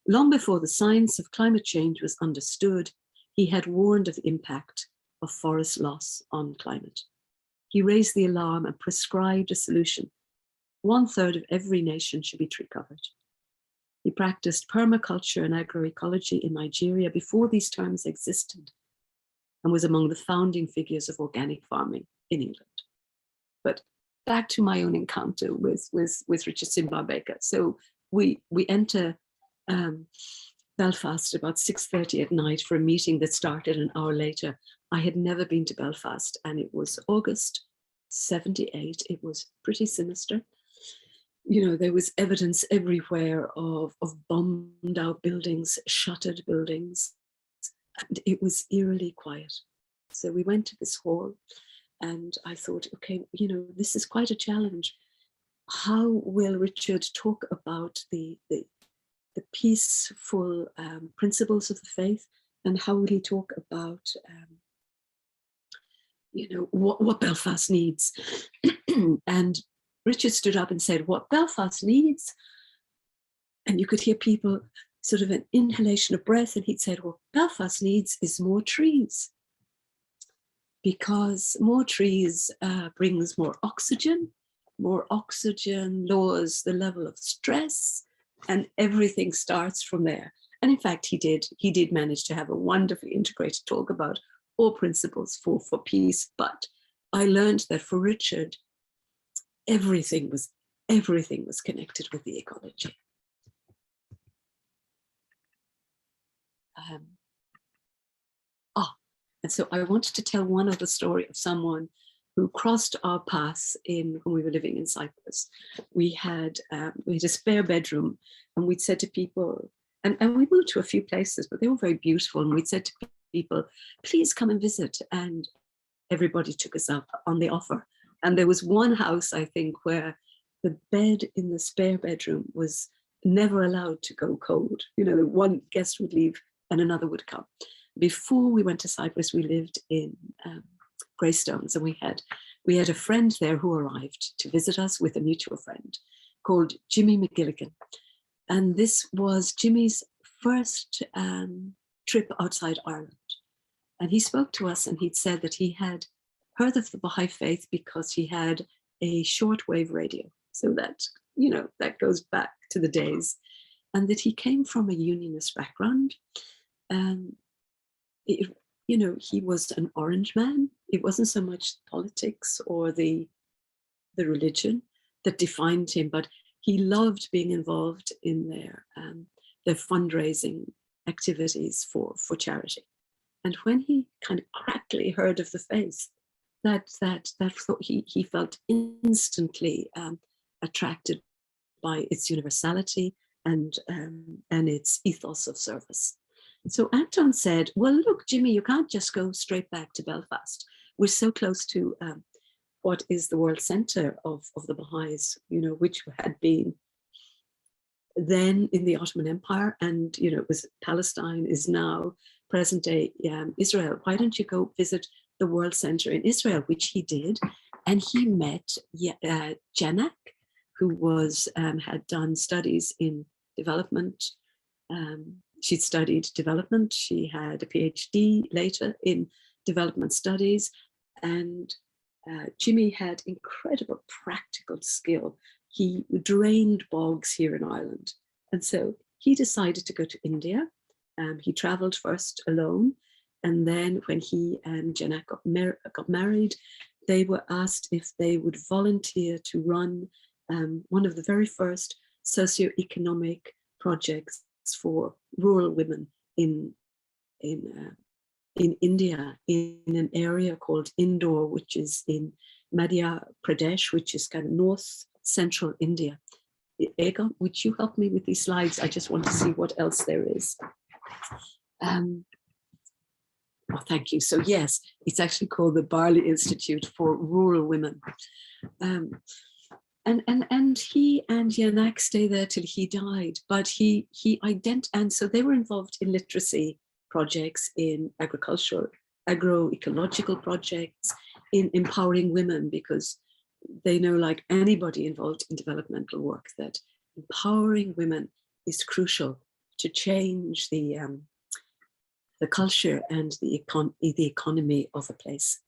long before the science of climate change was understood, he had warned of the impact of forest loss on climate. He raised the alarm and prescribed a solution. 1/3 of every nation should be tree covered. He practiced permaculture and agroecology in Nigeria before these terms existed, and was among the founding figures of organic farming in England. But back to my own encounter with Richard St. Barb Baker. So we enter Belfast about 6:30 at night for a meeting that started an hour later. I had never been to Belfast, and it was August 78. It was pretty sinister. There was evidence everywhere of bombed out buildings, shuttered buildings, and it was eerily quiet. So we went to this hall, and I thought, okay, this is quite a challenge. How will Richard talk about the peaceful principles of the faith, and how will he talk about what Belfast needs? And Richard stood up and said, what Belfast needs, and you could hear people sort of an inhalation of breath, and he'd said, what Belfast needs is more trees, because more trees brings more oxygen lowers the level of stress, and everything starts from there. And in fact, he did manage to have a wonderfully integrated talk about all principles for peace. But I learned that for Richard, everything was connected with the ecology. And so I wanted to tell one other story of someone who crossed our paths when we were living in Cyprus. We had a spare bedroom, and we'd said to people, and we moved to a few places, but they were very beautiful. And we'd said to people, please come and visit. And everybody took us up on the offer. And there was one house, I think, where the bed in the spare bedroom was never allowed to go cold. One guest would leave and another would come. Before we went to Cyprus, we lived in Greystones, and we had a friend there who arrived to visit us with a mutual friend. called Jimmy McGilligan. And this was Jimmy's first trip outside Ireland. And he spoke to us, and he'd said that he had heard of the Bahá'í Faith because he had a shortwave radio. So that, you know, that goes back to the days. And that he came from a unionist background. You know, he was an orange man. It wasn't so much politics or the religion that defined him, but he loved being involved in their fundraising activities for charity. And when he kind of crackly heard of the faith, that he felt instantly attracted by its universality and its ethos of service. So Anton said, well, look, Jimmy, you can't just go straight back to Belfast. We're so close to what is the world center of the Baha'is, you know, which had been then in the Ottoman Empire, and, you know, it was Palestine, is now present day Israel. Why don't you go visit the world center in Israel, which he did. And he met Janak, who was had done studies in development. She'd studied development. She had a PhD later in development studies. And Jimmy had incredible practical skill. He drained bogs here in Ireland. And so he decided to go to India. He traveled first alone. And then when he and Janak got married, they were asked if they would volunteer to run one of the very first socioeconomic projects for rural women in India, in an area called Indore, which is in Madhya Pradesh, which is kind of north central India. Egon, would you help me with these slides? I just want to see what else there is. Oh, thank you. So yes, it's actually called the Barley Institute for Rural Women. And he and Janak stayed there till he died, but and so they were involved in literacy projects, in agroecological projects, in empowering women, because they know, like anybody involved in developmental work, that empowering women is crucial to change the culture and the economy of a place.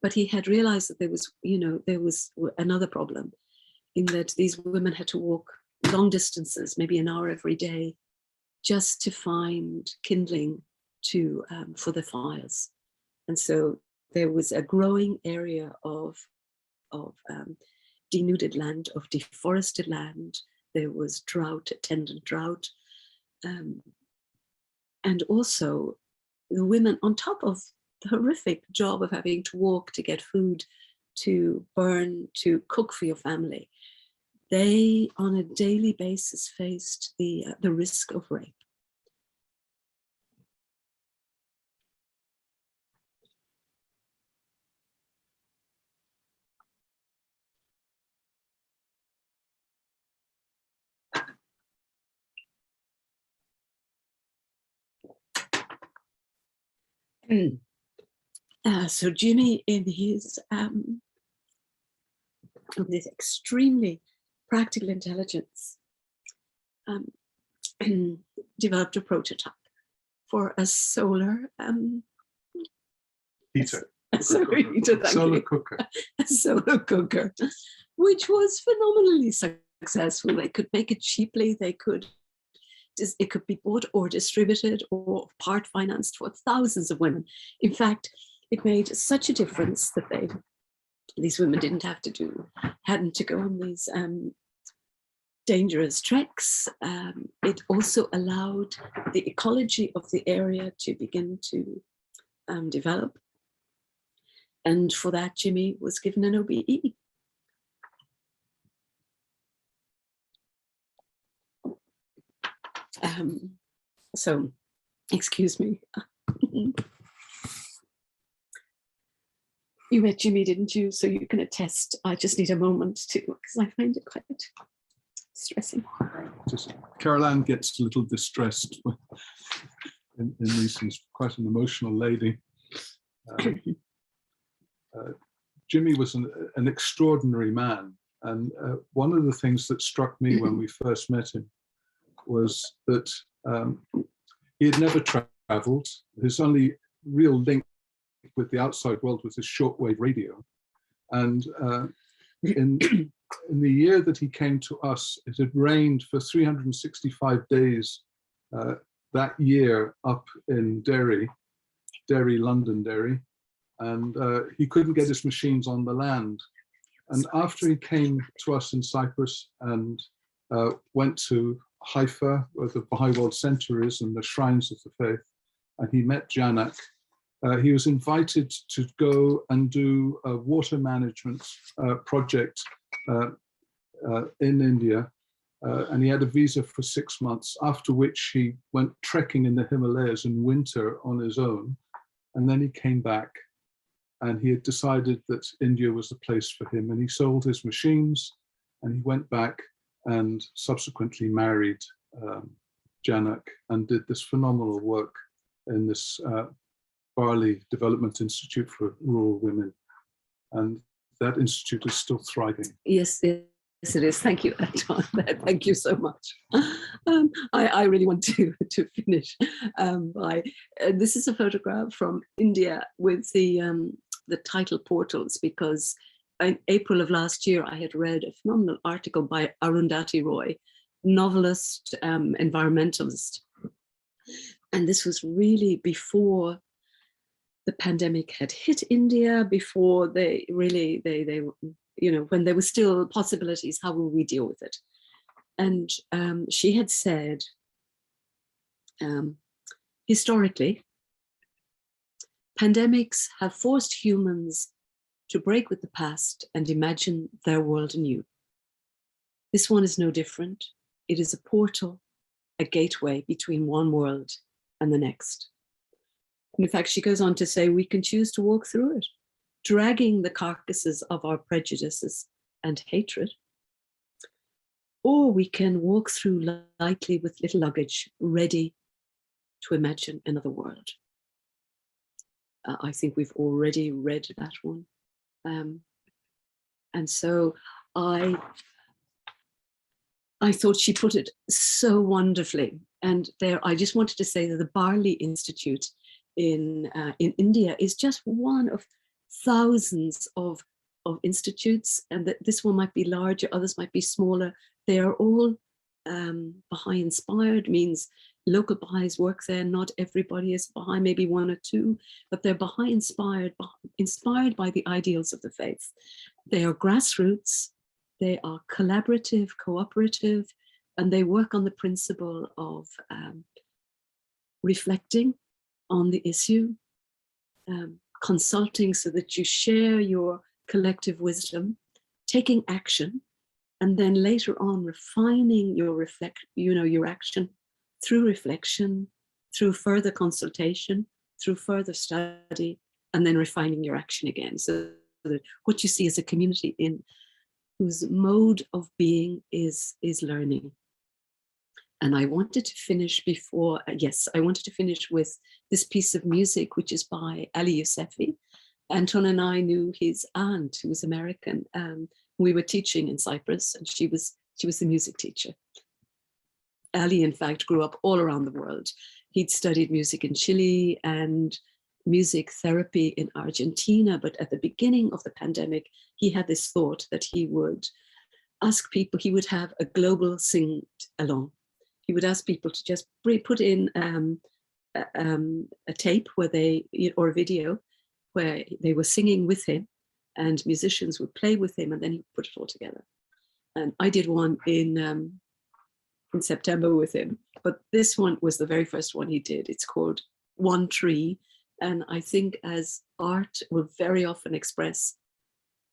But he had realized that there was another problem, in that these women had to walk long distances, maybe an hour every day, just to find kindling for the fires. And so there was a growing area of denuded land, of deforested land. There was drought, attendant drought. And also the women, on top of the horrific job of having to walk to get food, to burn, to cook for your family, they on a daily basis faced the risk of rape. So Jimmy, in his this extremely practical intelligence, developed a prototype for a solar heater. A solar heater, Solar cooker. A solar cooker, which was phenomenally successful. They could make it cheaply. It could be bought or distributed or part financed for thousands of women. In fact, it made such a difference that these women hadn't to go on these dangerous treks. It also allowed the ecology of the area to begin to develop. And for that, Jimmy was given an OBE. So, excuse me. You met Jimmy, didn't you? So you can attest. I just need a moment to, because I find it quite distressing. Carole Anne gets a little distressed in these things. Quite an emotional lady. Jimmy was an extraordinary man. And one of the things that struck me when we first met him was that he had never traveled. His only real link with the outside world was his shortwave radio. And in the year that he came to us, it had rained for 365 days that year up in Londonderry, and he couldn't get his machines on the land. And after he came to us in Cyprus and went to Haifa, where the Bahá'í World Centre is and the shrines of the faith, and he met Janak, he was invited to go and do a water management project in India, and he had a visa for 6 months, after which he went trekking in the Himalayas in winter on his own. And then he came back, and he had decided that India was the place for him, and he sold his machines, and he went back and subsequently married Janak and did this phenomenal work in this Barley Development Institute for Rural Women. And that institute is still thriving. Yes, yes, it is. Thank you, John. Thank you so much. I really want to finish by this is a photograph from India with the title portals, because in April of last year I had read a phenomenal article by Arundhati Roy, novelist, environmentalist, and this was really before the pandemic had hit India, before they you know, when there were still possibilities, how will we deal with it? And she had said, historically, pandemics have forced humans to break with the past and imagine their world anew. This one is no different. It is a portal, a gateway between one world and the next. And in fact, she goes on to say, we can choose to walk through it, dragging the carcasses of our prejudices and hatred, or we can walk through lightly with little luggage, ready to imagine another world. I think we've already read that one. And so I thought she put it so wonderfully. And there, I just wanted to say that the Barley Institute in India is just one of thousands of institutes, and that this one might be larger, others might be smaller. They are all Baha'i inspired, means local Baha'is work there. Not everybody is Baha'i, maybe one or two, but they're Baha'i inspired by the ideals of the faith. They are grassroots, they are collaborative, cooperative, and they work on the principle of reflecting on the issue, consulting so that you share your collective wisdom, taking action, and then later on refining your your action through reflection, through further consultation, through further study, and then refining your action again. So that what you see is a community in whose mode of being is learning. And I wanted to finish before, I wanted to finish with this piece of music, which is by Ali Yousefi. Anton and I knew his aunt, who was American. We were teaching in Cyprus, and she was the music teacher. Ali, in fact, grew up all around the world. He'd studied music in Chile and music therapy in Argentina, but at the beginning of the pandemic, he had this thought that he would ask people, he would have a global sing-along. He would ask people to just put in a tape or a video where they were singing with him, and musicians would play with him, and then he would put it all together. And I did one in September with him, but this one was the very first one he did. It's called One Tree, and I think as art will very often express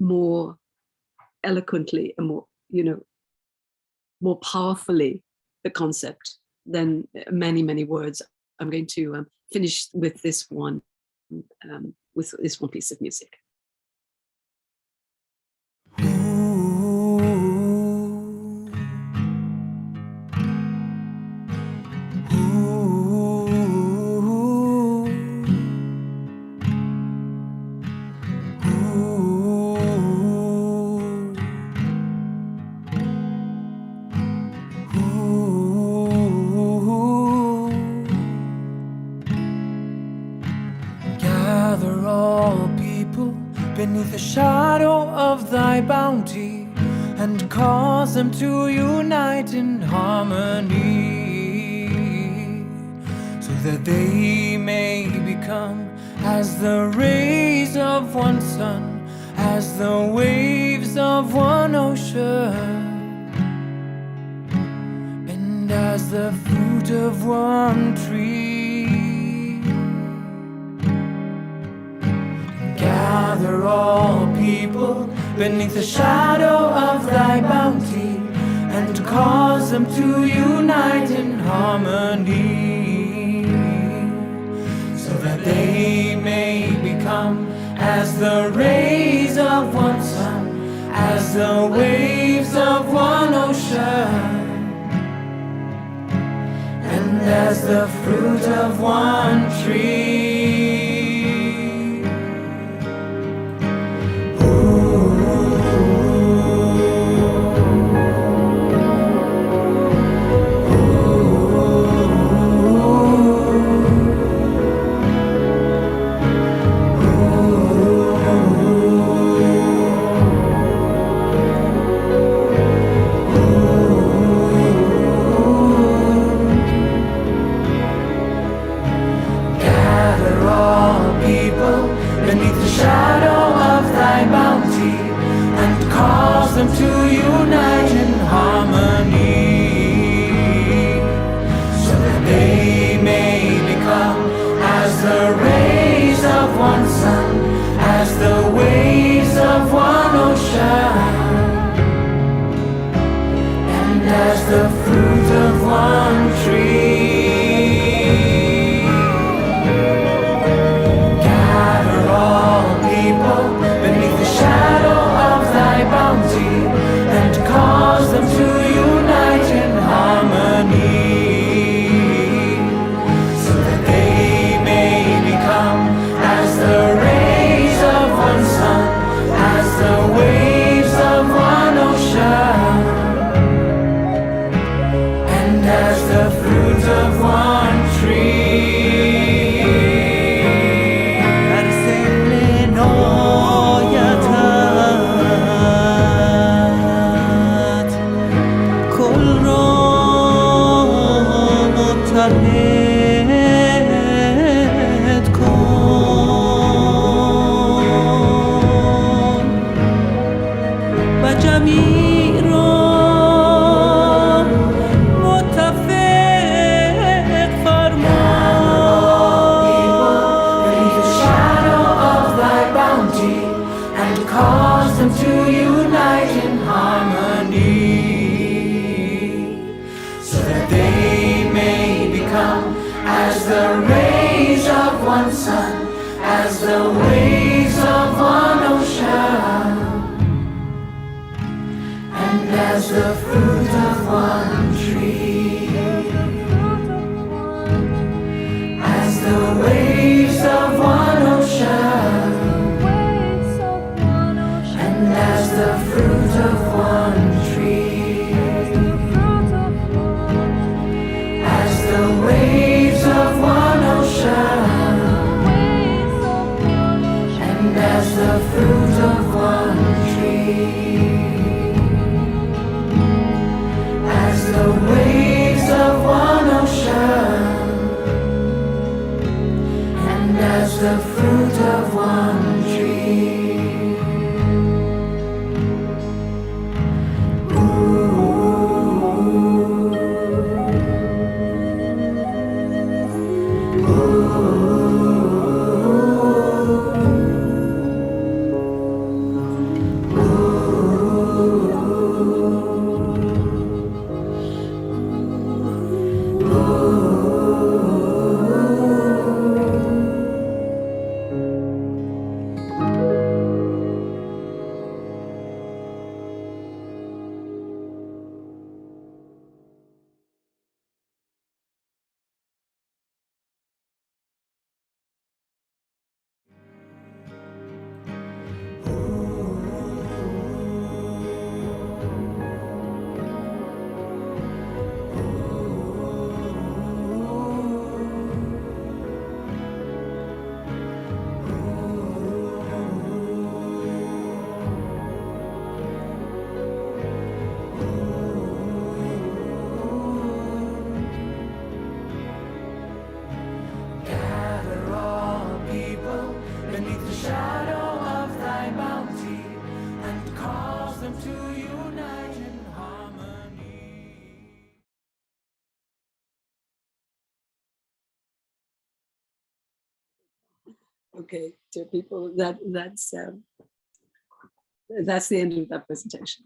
more eloquently and more powerfully the concept than many, many words. I'm going to finish with this one piece of music. the shadow of thy bounty, and cause them to unite in harmony, so that they may become as the rays of one sun, as the waves of one ocean, and as the fruit of one tree. Gather all people beneath the shadow of thy bounty, and cause them to unite in harmony, so that they may become as the rays of one sun, as the waves of one ocean, and as the fruit of one tree. Them to unite in harmony, so that they may become as the rays of one sun, as the waves of one ocean, and as the fruit of one tree. Gather all people beneath the shadow of thy bounty, and cause them to unite in harmony, so that they may become as the rays of one sun, as the waves of one ocean, and as the fruit of one tree. As the waves of one ocean, and as the fruit of one tree, as the waves of one ocean, and as the fruit of one tree, as the waves of one ocean, as the fruit of one tree, as the waves of one ocean, and as the fruit of one tree. Okay, dear people, that's the end of that presentation.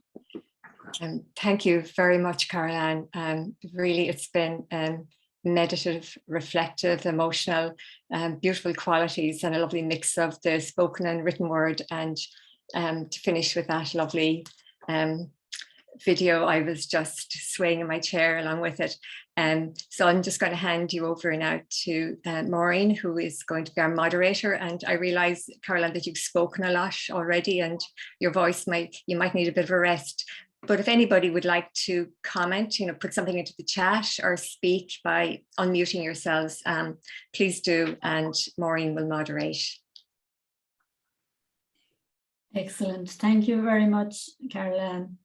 Thank you very much, Carole Anne. Really, it's been meditative, reflective, emotional, beautiful qualities, and a lovely mix of the spoken and written word. And to finish with that lovely video, I was just swaying in my chair along with it. So I'm just going to hand you over now to Maureen, who is going to be our moderator. And I realise, Carole Anne, that you've spoken a lot already, and your voice you might need a bit of a rest. But if anybody would like to comment, put something into the chat or speak by unmuting yourselves, please do, and Maureen will moderate. Excellent. Thank you very much, Carole Anne.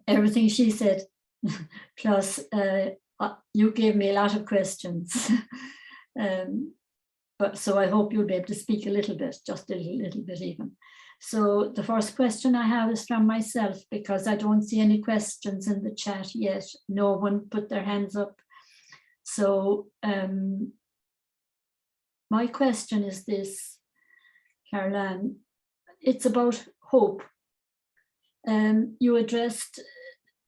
Everything she said, plus you gave me a lot of questions. But so I hope you'll be able to speak a little bit, just a little bit even. So the first question I have is from myself, because I don't see any questions in the chat yet. No one put their hands up. So my question is this, Carole Anne. It's about hope. You addressed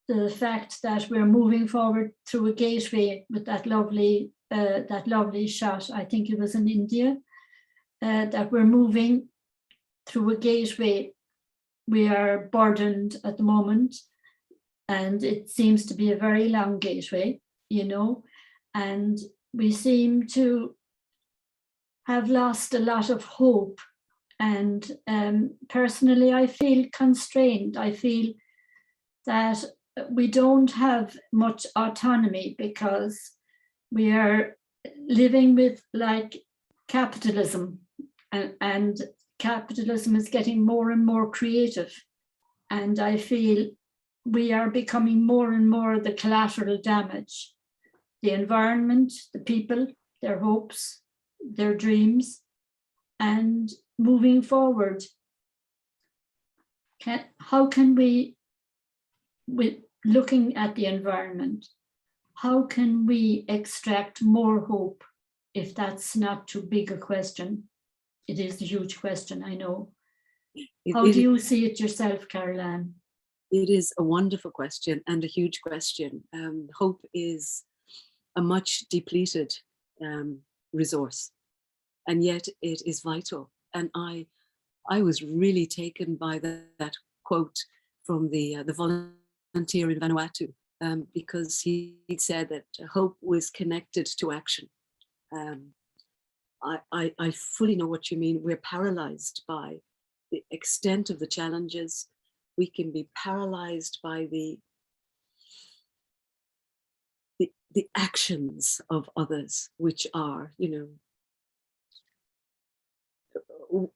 the fact that we're moving forward through a gateway with that lovely shot. I think it was in India, that we're moving through a gateway. We are burdened at the moment, and it seems to be a very long gateway, and we seem to have lost a lot of hope. And personally, I feel constrained. I feel that we don't have much autonomy because we are living with capitalism, and capitalism is getting more and more creative. And I feel we are becoming more and more the collateral damage. The environment, the people, their hopes, their dreams, and moving forward. How can we, with looking at the environment, how can we extract more hope, if that's not too big a question? It is a huge question, I know. How do you see it yourself, Carole Anne? It is a wonderful question and a huge question. Hope is a much depleted resource, and yet it is vital. And I was really taken by that quote from the volunteer in Vanuatu, because he said that hope was connected to action. I fully know what you mean. We're paralyzed by the extent of the challenges. We can be paralyzed by the actions of others, which are,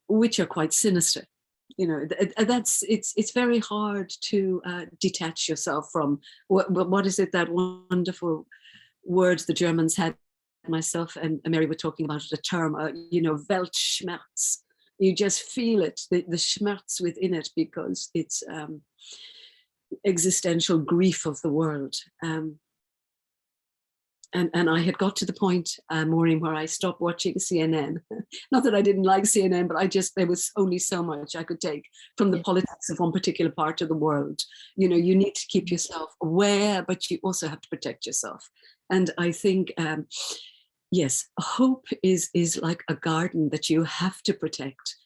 which are quite sinister. It's very hard to detach yourself from what is it, that wonderful words the Germans had, myself and Mary were talking about it, a term, Weltschmerz. You just feel it, the schmerz within it, because it's existential grief of the world. And I had got to the point, Maureen, where I stopped watching CNN. Not that I didn't like CNN, but there was only so much I could take from the politics of one particular part of the world. You need to keep yourself aware, but you also have to protect yourself. And I think, yes, hope is like a garden that you have to protect,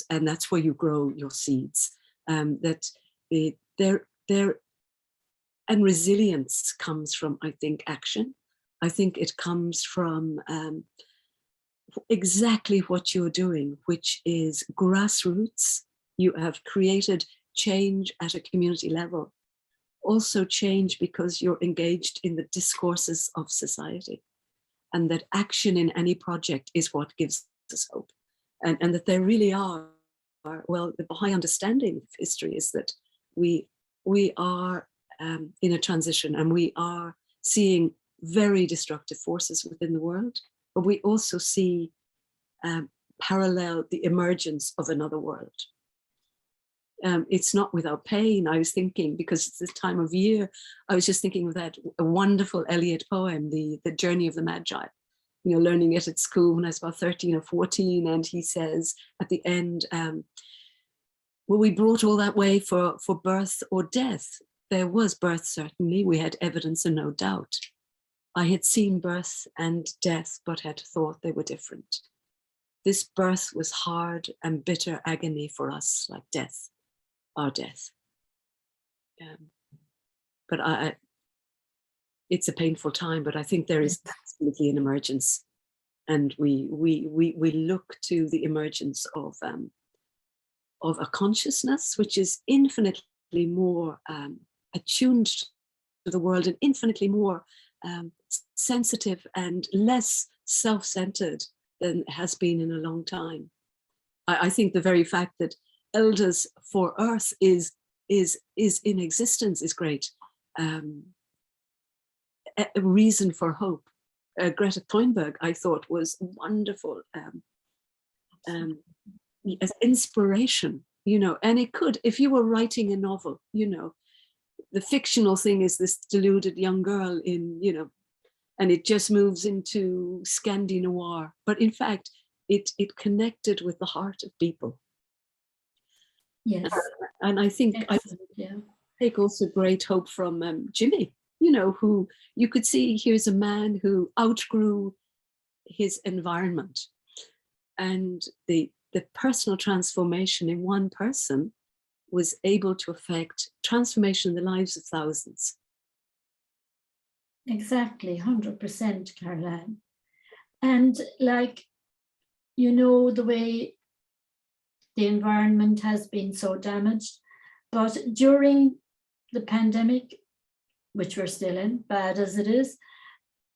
and that's where you grow your seeds. And resilience comes from, I think, action. I think it comes from exactly what you're doing, which is grassroots. You have created change at a community level. Also change because you're engaged in the discourses of society, and that action in any project is what gives us hope. And that there really are, well, the Bahá'í understanding of history is that we are in a transition, and we are seeing very destructive forces within the world, but we also see parallel the emergence of another world. It's not without pain. I was thinking, because it's this time of year, I was just thinking of that wonderful Eliot poem, the Journey of the Magi, learning it at school when I was about 13 or 14. And he says at the end, were we brought all that way for birth or death? There was birth, certainly. We had evidence and no doubt. I had seen birth and death, but had thought they were different. This birth was hard and bitter agony for us, like death, our death. But it's a painful time, but I think there is absolutely an emergence. And we look to the emergence of a consciousness which is infinitely more attuned to the world and infinitely more sensitive and less self-centered than has been in a long time. I think the very fact that Elders for Earth is in existence is great. A reason for hope. Greta Thunberg, I thought, was wonderful as inspiration, and it could, if you were writing a novel, the fictional thing is this deluded young girl and it just moves into Scandi noir. But in fact, it connected with the heart of people. Yes. And I think I take also great hope from Jimmy, who you could see here's a man who outgrew his environment, and the personal transformation in one person was able to affect transformation in the lives of thousands. Exactly, 100%, Carole Anne. And the way the environment has been so damaged, but during the pandemic, which we're still in, bad as it is,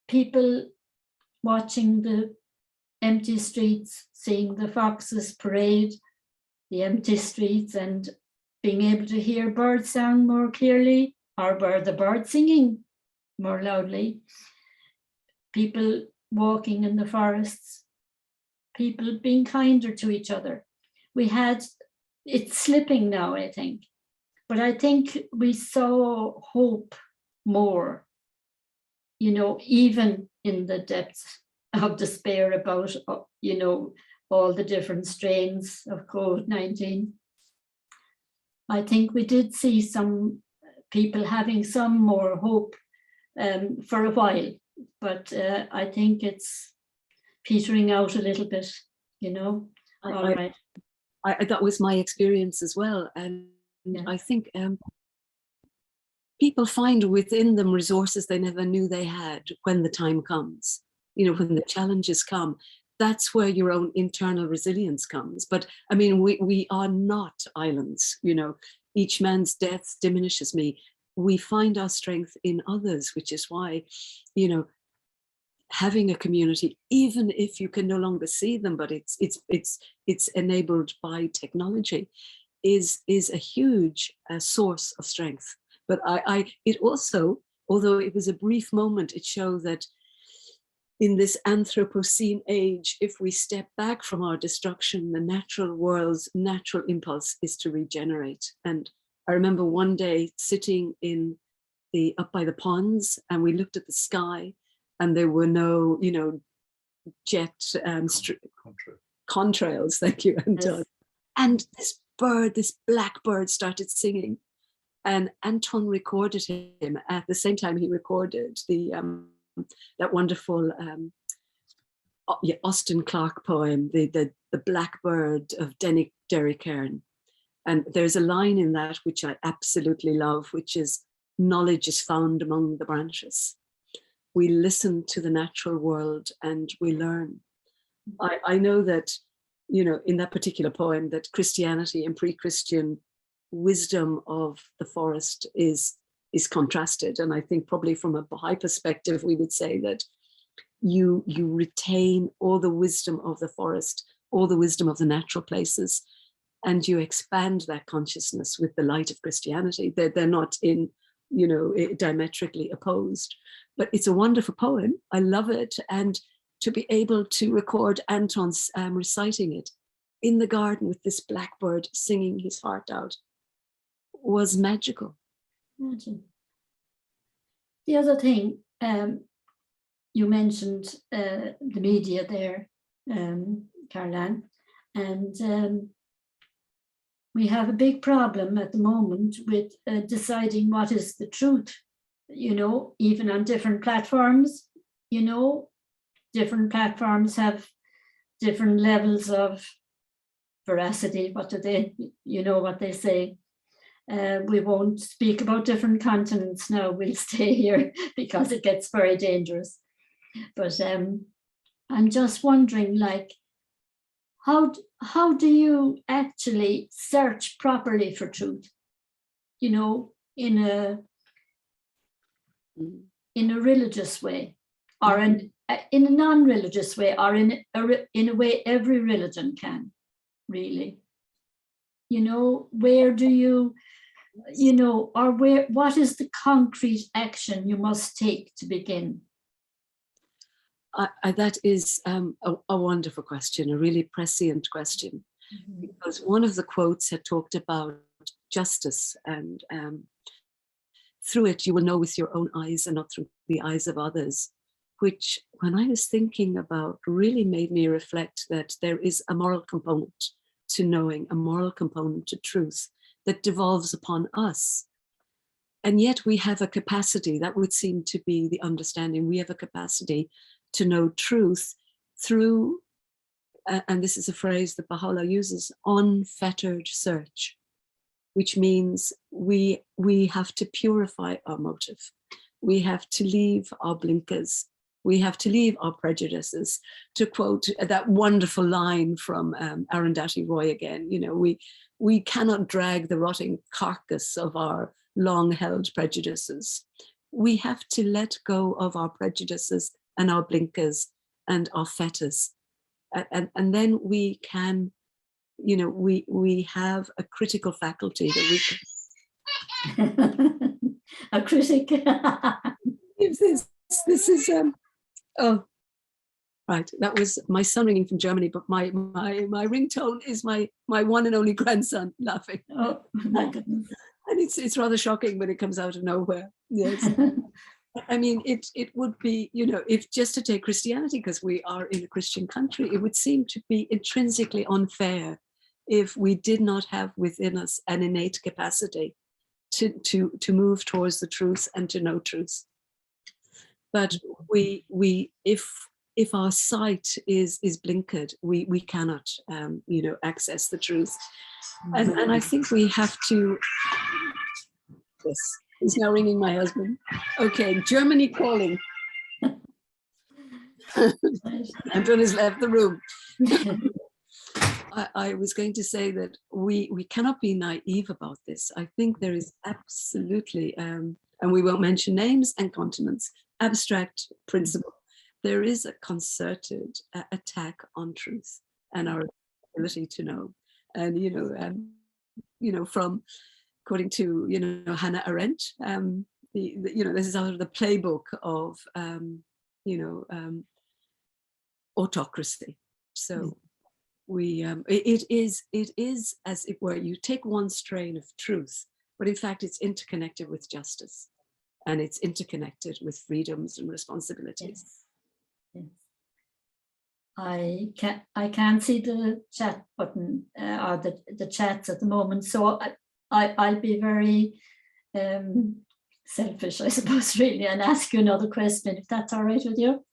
people watching the empty streets, seeing the foxes parade the empty streets and being able to hear birds sound more clearly, or the birds singing more loudly, people walking in the forests, people being kinder to each other. It's slipping now, I think, but I think we saw hope more, even in the depths of despair about, all the different strains of COVID-19. I think we did see some people having some more hope for a while, but I think it's petering out a little bit, All right. That was my experience as well. And I think people find within them resources they never knew they had when the time comes, when the challenges come. That's where your own internal resilience comes. But I mean, we are not islands, each man's death diminishes me. We find our strength in others, which is why, having a community, even if you can no longer see them, but it's enabled by technology, is a huge source of strength. But it also, although it was a brief moment, it showed that in this Anthropocene age, if we step back from our destruction, the natural world's natural impulse is to regenerate. And I remember one day sitting up by the ponds, and we looked at the sky, and there were no, jet contrails. Thank you, Anton. Yes. And this blackbird started singing, and Anton recorded him at the same time he recorded that wonderful Austin Clarke poem, the Blackbird of Derry Cairn. And there's a line in that which I absolutely love, which is, knowledge is found among the branches. We listen to the natural world and we learn. I know that, in that particular poem, that Christianity and pre-Christian wisdom of the forest is contrasted. And I think probably from a Baha'i perspective, we would say that you retain all the wisdom of the forest, all the wisdom of the natural places, and you expand that consciousness with the light of Christianity. They're not diametrically opposed, but it's a wonderful poem. I love it. And to be able to record Anton's reciting it in the garden with this blackbird singing his heart out was magical. Imagine. The other thing, you mentioned the media there, Carole Anne, and we have a big problem at the moment with deciding what is the truth, you know, even on different platforms, you know, different platforms have different levels of veracity. What do they, you know what they say? We won't speak about different continents now, we'll stay here because it gets very dangerous. But I'm just wondering, like, how do you actually search properly for truth? You know, in a religious way, or in a non-religious way, or in a way every religion can, really. You know, where do you, you know, or what is the concrete action you must take to begin? That is a wonderful question, a really prescient question, because one of the quotes had talked about justice, and through it you will know with your own eyes and not through the eyes of others, which when I was thinking about really made me reflect that there is a moral component to knowing, a moral component to truth that devolves upon us. And yet we have a capacity, that would seem to be the understanding, we have a capacity to know truth through, and this is a phrase that Baha'u'llah uses, unfettered search, which means we have to purify our motive. We have to leave our blinkers. We have to leave our prejudices. To quote that wonderful line from Arundhati Roy again, you know, we cannot drag the rotting carcass of our long-held prejudices. We have to let go of our prejudices and our blinkers and our fetters. And then we can, you know, we have a critical faculty that we can. A critic. This is, oh, right, that was my son ringing from Germany, but my ringtone is my one and only grandson laughing. Oh, my goodness. And it's rather shocking when it comes out of nowhere. Yes. I mean, it would be, you know, if just to take Christianity, because we are in a Christian country, it would seem to be intrinsically unfair if we did not have within us an innate capacity to move towards the truth and to know truth. But if our sight is blinkered, we cannot, you know, access the truth. And I think we have to. Yes. He's now ringing my husband. Okay, Germany calling. Anton has left the room. I was going to say that we cannot be naive about this. I think there is absolutely, and we won't mention names and continents, abstract principle. There is a concerted attack on truth and our ability to know. And, you know, from, according to, you know, Hannah Arendt, you know, this is out of the playbook of, you know, autocracy. So it is, as it were, you take one strain of truth, but in fact it's interconnected with justice, and it's interconnected with freedoms and responsibilities. Yes. I can't see the chat button or the chats at the moment, so I'll be very selfish, I suppose, really, and ask you another question, if that's all right with you.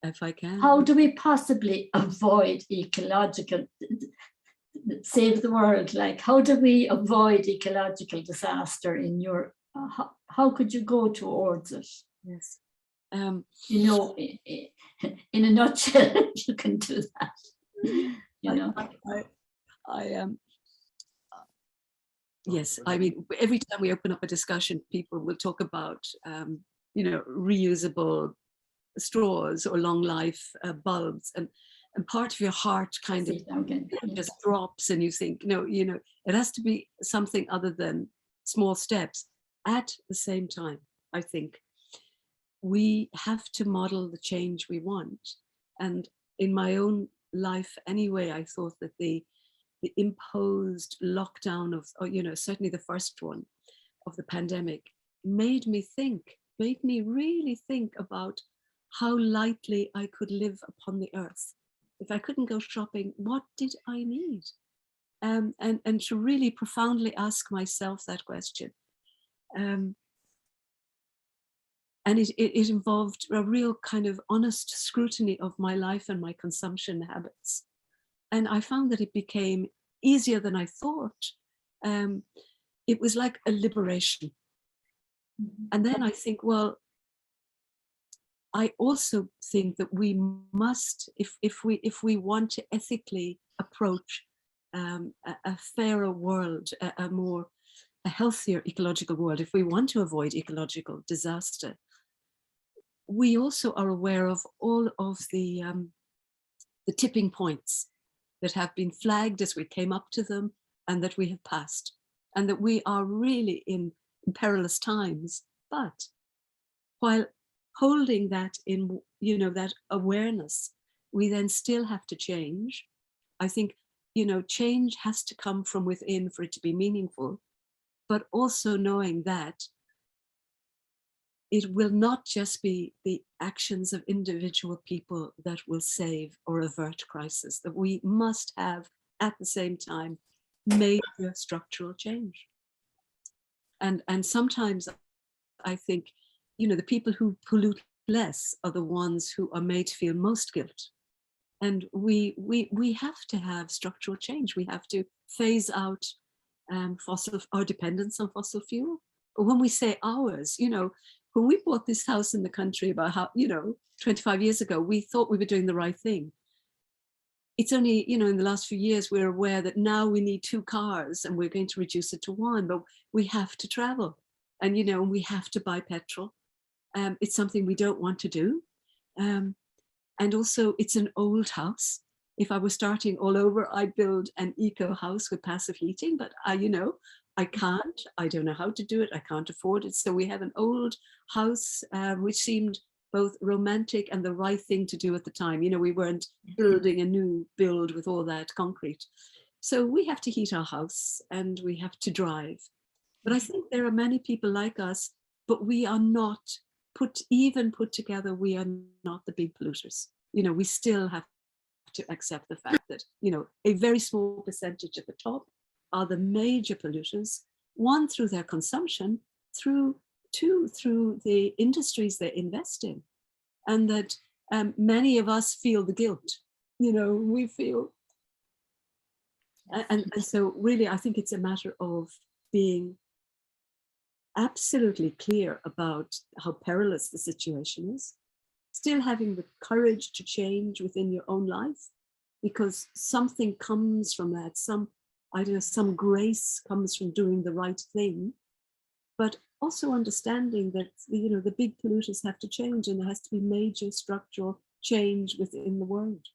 If I can. How do we possibly avoid ecological, save the world? Like, how do we avoid ecological disaster in your, how could you go towards it? Yes. You know, in a nutshell, you can do that. You know, yes, I mean, every time we open up a discussion, people will talk about, you know, reusable straws or long life bulbs, and part of your heart kind of just drops, and you think, no, you know, it has to be something other than small steps. At the same time, I think we have to model the change we want. And in my own life anyway, I thought that the imposed lockdown of, you know, certainly the first one of the pandemic made me really think about how lightly I could live upon the earth. If I couldn't go shopping, what did I need? And to really profoundly ask myself that question. And it involved a real kind of honest scrutiny of my life and my consumption habits. And I found that it became easier than I thought. It was like a liberation. And then I think, well, I also think that we must, if we want to ethically approach a fairer world, a healthier ecological world, if we want to avoid ecological disaster, we also are aware of all of the tipping points that have been flagged as we came up to them and that we have passed, and that we are really in perilous times. But while holding that in, that awareness, we then still have to change. I think, change has to come from within for it to be meaningful, but also knowing that it will not just be the actions of individual people that will save or avert crisis, that we must have at the same time major structural change. And sometimes I think, the people who pollute less are the ones who are made to feel most guilt. And we have to have structural change. We have to phase out our dependence on fossil fuel. But when we say ours, when we bought this house in the country about 25 years ago, we thought we were doing the right thing. It's only, in the last few years, we're aware that now we need 2 cars and we're going to reduce it to 1, but we have to travel and, we have to buy petrol. It's something we don't want to do. And also it's an old house. If I was starting all over, I'd build an eco house with passive heating, but I can't, I don't know how to do it. I can't afford it. So we have an old house, which seemed both romantic and the right thing to do at the time. We weren't building a new build with all that concrete. So we have to heat our house and we have to drive. But I think there are many people like us, but we are not put together, we are not the big polluters. We still have to accept the fact that, a very small percentage at the top are the major polluters, one through their consumption, two through the industries they invest in, and that many of us feel the guilt. We feel, and so really I think it's a matter of being absolutely clear about how perilous the situation is, still having the courage to change within your own life, because something comes from that, some grace comes from doing the right thing, but also understanding that, the big polluters have to change and there has to be major structural change within the world.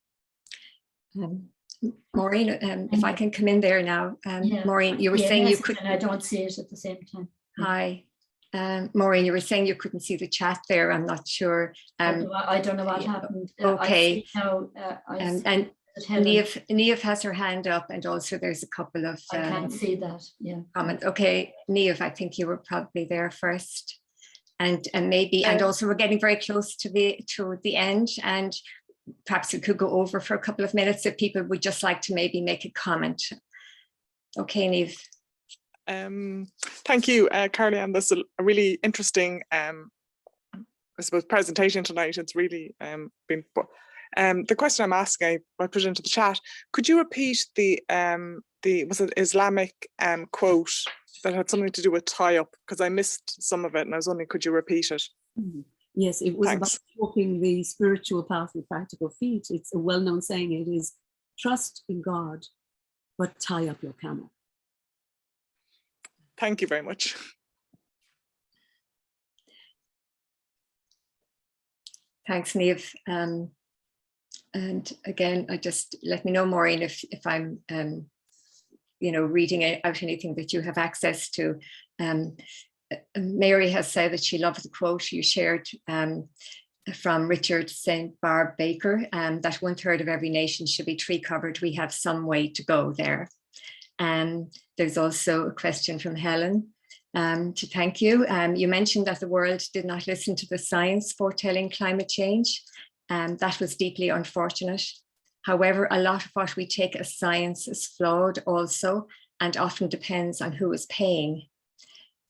Maureen, if I can come in there now. Maureen, you were saying you couldn't. I don't see it at the same time. Hi. Maureen, you were saying you couldn't see the chat there. I'm not sure. I don't know what happened. Okay. And Niamh has her hand up, and also there's a couple of I can't see that. Yeah. Comments. Okay, Niamh, I think you were probably there first, and maybe, and also we're getting very close to the end, and perhaps we could go over for a couple of minutes if people would just like to maybe make a comment. Okay, Niamh. Thank you, Carole Anne. This is a really interesting, I suppose, presentation tonight. It's really been. The question I'm asking, I put it into the chat. Could you repeat the was it Islamic quote that had something to do with tie up? Because I missed some of it, and I was wondering, could you repeat it? Yes, it was Thanks. about walking the spiritual path with practical feet. It's a well-known saying. It is, trust in God, but tie up your camel. Thank you very much. Thanks, Niamh. And again, I just let me know, Maureen, if I'm, reading out anything that you have access to. Mary has said that she loved the quote you shared from Richard St. Barb Baker, that 1/3 of every nation should be tree covered. We have some way to go there. There's also a question from Helen. to thank you. You mentioned that the world did not listen to the science foretelling climate change. That was deeply unfortunate. However, a lot of what we take as science is flawed also, and often depends on who is paying.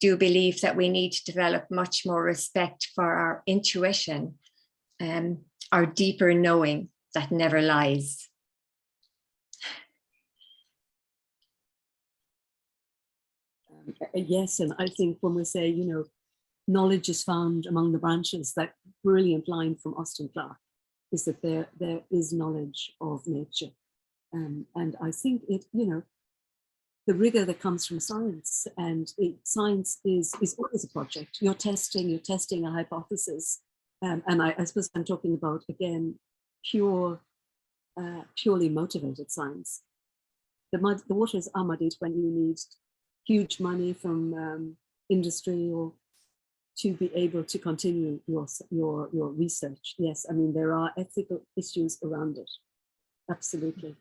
Do you believe that we need to develop much more respect for our intuition, our deeper knowing that never lies? Yes, and I think when we say, you know, knowledge is found among the branches, that brilliant line from Austin Clarke is that there is knowledge of nature. And I think it, you know, the rigor that comes from science, and science is always a project. You're testing a hypothesis. And I suppose I'm talking about, again, purely motivated science. The waters are muddied when you need huge money from industry or to be able to continue your research. Yes, I mean, there are ethical issues around it. Absolutely.